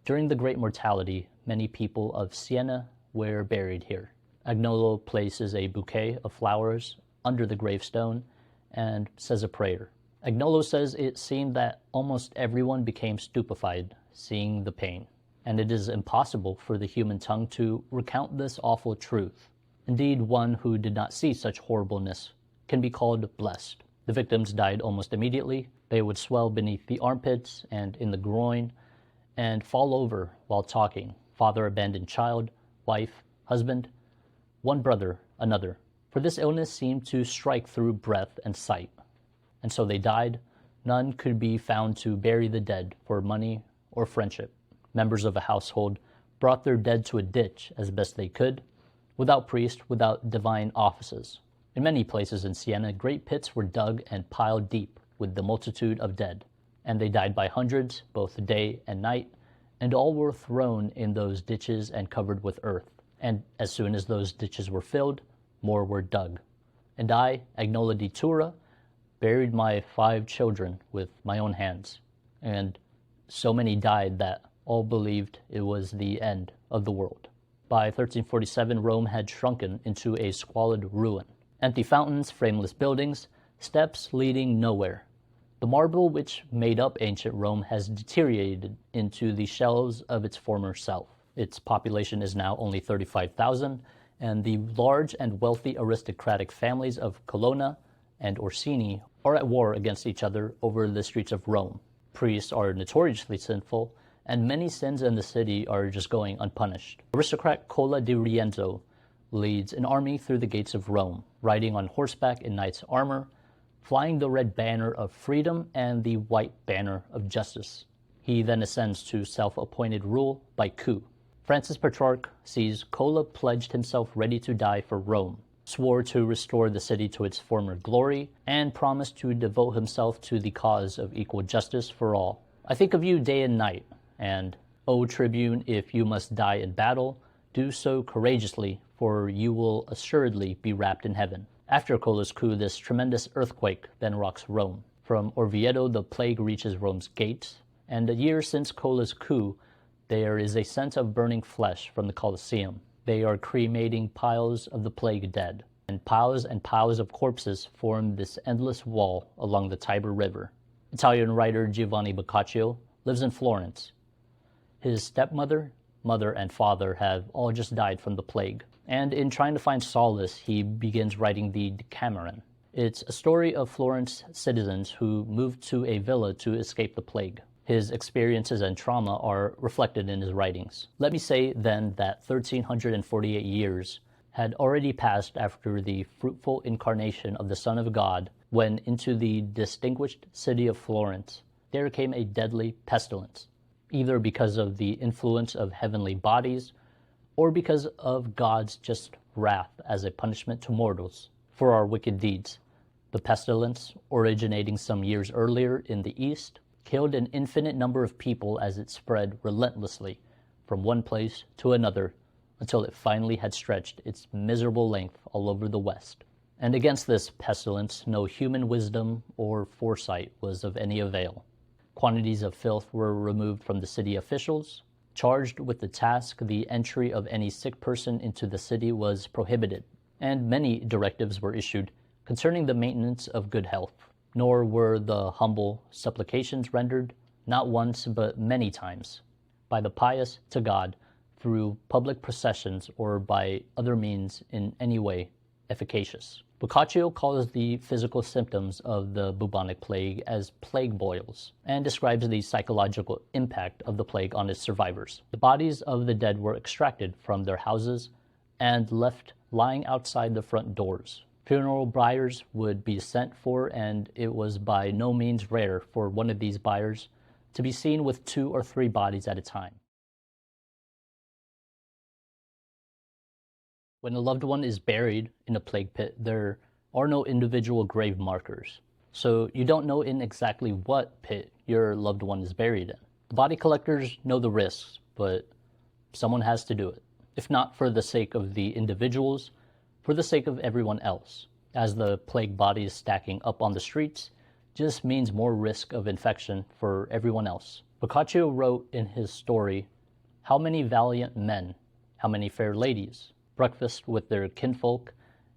S1: "During the great mortality, many people of Siena were buried here." Agnolo places a bouquet of flowers under the gravestone and says a prayer. Agnolo says it seemed that almost everyone became stupefied, seeing the pain, and it is impossible for the human tongue to recount this awful truth. Indeed, one who did not see such horribleness can be called blessed. The victims died almost immediately. They would swell beneath the armpits and in the groin and fall over while talking. Father abandoned child, wife, husband, one brother, another. For this illness seemed to strike through breath and sight. And so they died. None could be found to bury the dead for money or friendship. Members of a household brought their dead to a ditch as best they could, without priest, without divine offices. In many places in Siena, great pits were dug and piled deep with the multitude of dead, and they died by hundreds, both day and night, and all were thrown in those ditches and covered with earth. And as soon as those ditches were filled, more were dug. And I, Agnolo di Tura, buried my 5 children with my own hands, and so many died that all believed it was the end of the world. By 1347, Rome had shrunken into a squalid ruin. Empty fountains, frameless buildings, steps leading nowhere. The marble which made up ancient Rome has deteriorated into the shells of its former self. Its population is now only 35,000, and the large and wealthy aristocratic families of Colonna and Orsini are at war against each other over the streets of Rome. Priests are notoriously sinful, and many sins in the city are just going unpunished. Aristocrat Cola di Rienzo leads an army through the gates of Rome, riding on horseback in knight's armor, flying the red banner of freedom and the white banner of justice. He then ascends to self-appointed rule by coup. Francis Petrarch sees Cola pledged himself ready to die for Rome, swore to restore the city to its former glory, and promised to devote himself to the cause of equal justice for all. I think of you day and night, and, O Tribune, if you must die in battle, do so courageously, for you will assuredly be wrapped in heaven. After Cola's coup, this tremendous earthquake then rocks Rome. From Orvieto, the plague reaches Rome's gates, and a year since Cola's coup, there is a scent of burning flesh from the Colosseum. They are cremating piles of the plague dead, and piles of corpses form this endless wall along the Tiber River. Italian writer Giovanni Boccaccio lives in Florence. His stepmother, mother, and father have all just died from the plague, and in trying to find solace, he begins writing the Decameron. It's a story of Florence citizens who moved to a villa to escape the plague. His experiences and trauma are reflected in his writings. Let me say then that 1348 years had already passed after the fruitful incarnation of the Son of God, when into the distinguished city of Florence there came a deadly pestilence, either because of the influence of heavenly bodies or because of God's just wrath as a punishment to mortals for our wicked deeds. The pestilence, originating some years earlier in the East, killed an infinite number of people as it spread relentlessly from one place to another until it finally had stretched its miserable length all over the West. And against this pestilence, no human wisdom or foresight was of any avail. Quantities of filth were removed from the city officials. Charged with the task, the entry of any sick person into the city was prohibited, and many directives were issued concerning the maintenance of good health. Nor were the humble supplications rendered, not once but many times, by the pious to God through public processions or by other means in any way efficacious. Boccaccio calls the physical symptoms of the bubonic plague as plague boils and describes the psychological impact of the plague on its survivors. The bodies of the dead were extracted from their houses and left lying outside the front doors. Funeral biers would be sent for, and it was by no means rare for one of these biers to be seen with 2 or 3 bodies at a time. When a loved one is buried in a plague pit, there are no individual grave markers, so you don't know in exactly what pit your loved one is buried in. The body collectors know the risks, but someone has to do it. If not for the sake of the individuals, for the sake of everyone else, as the plague bodies stacking up on the streets just means more risk of infection for everyone else. Boccaccio wrote in his story, "How many valiant men, how many fair ladies, breakfast with their kinfolk,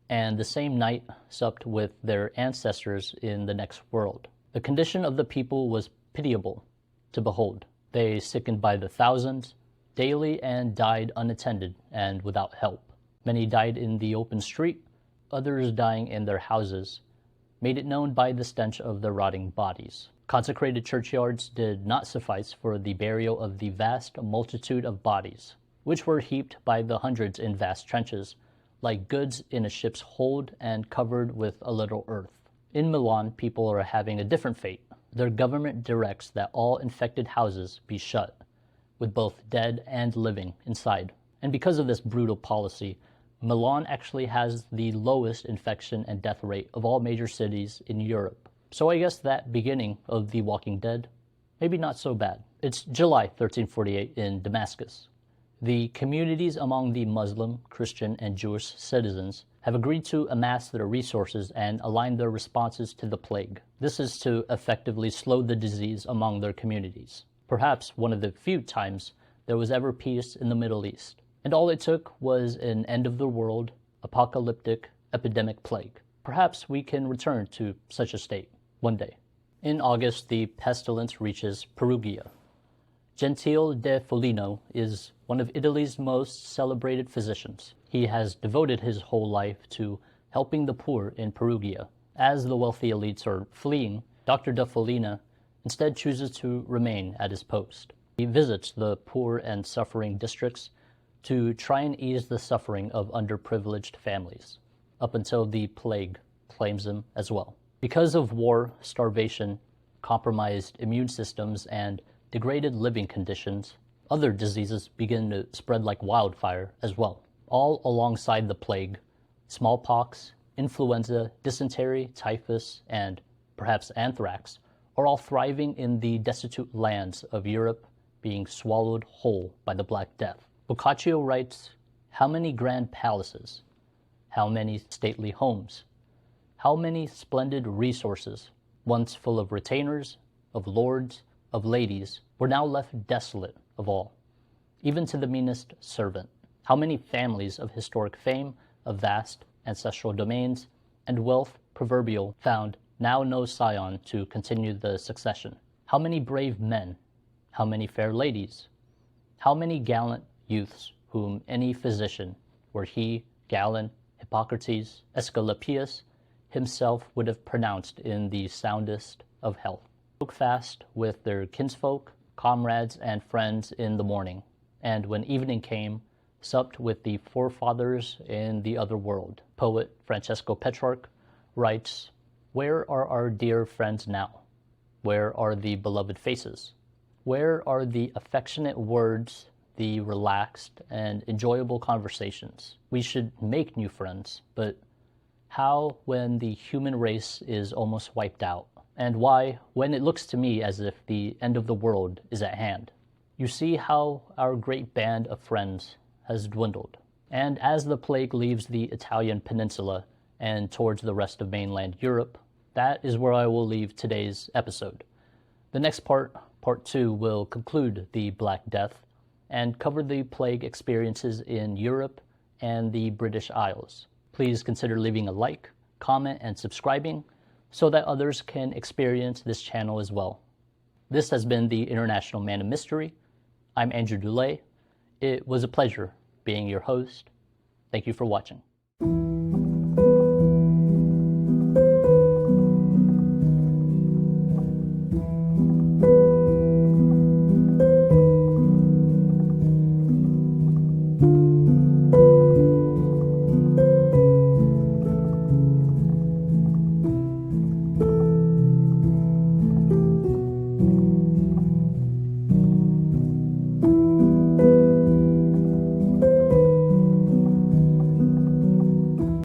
S1: and the same night supped with their ancestors in the next world. The condition of the people was pitiable to behold. They sickened by the thousands daily and died unattended and without help. Many died in the open street, others dying in their houses, made it known by the stench of the rotting bodies. Consecrated churchyards did not suffice for the burial of the vast multitude of bodies, which were heaped by the hundreds in vast trenches, like goods in a ship's hold and covered with a little earth. In Milan, people are having a different fate. Their government directs that all infected houses be shut, with both dead and living inside. And because of this brutal policy, Milan actually has the lowest infection and death rate of all major cities in Europe. So I guess that beginning of The Walking Dead, maybe not so bad. It's July 1348 in Damascus. The communities among the Muslim, Christian, and Jewish citizens have agreed to amass their resources and align their responses to the plague. This is to effectively slow the disease among their communities. Perhaps one of the few times there was ever peace in the Middle East. And all it took was an end-of-the-world, apocalyptic, epidemic plague. Perhaps we can return to such a state one day. In August, the pestilence reaches Perugia. Gentile de Foligno is one of Italy's most celebrated physicians. He has devoted his whole life to helping the poor in Perugia. As the wealthy elites are fleeing, Dr. de Foligno instead chooses to remain at his post. He visits the poor and suffering districts to try and ease the suffering of underprivileged families, up until the plague claims him as well. Because of war, starvation, compromised immune systems, and degraded living conditions, other diseases begin to spread like wildfire as well. All alongside the plague, smallpox, influenza, dysentery, typhus, and perhaps anthrax are all thriving in the destitute lands of Europe, being swallowed whole by the Black Death. Boccaccio writes, "How many grand palaces, how many stately homes, how many splendid resources, once full of retainers, of lords, of ladies, were now left desolate of all, even to the meanest servant. How many families of historic fame, of vast ancestral domains, and wealth proverbial found now no scion to continue the succession. How many brave men, how many fair ladies, how many gallant youths whom any physician, were he Galen, Hippocrates, Aesculapius, himself would have pronounced in the soundest of health. Broke fast with their kinsfolk, comrades, and friends in the morning, and when evening came, supped with the forefathers in the other world." Poet Francesco Petrarch writes, "Where are our dear friends now? Where are the beloved faces? Where are the affectionate words, the relaxed and enjoyable conversations? We should make new friends, but how when the human race is almost wiped out? And why when it looks to me as if the end of the world is at hand? You see how our great band of friends has dwindled. And as the plague leaves the Italian peninsula and towards the rest of mainland Europe, that is where I will leave today's episode. The next part, part 2, will conclude the Black Death and cover the plague experiences in Europe and the British Isles. Please consider leaving a like, comment, and subscribing so that others can experience this channel as well. This has been the International Man of Mystery. I'm Andrew Dulay. It was a pleasure being your host. Thank you for watching.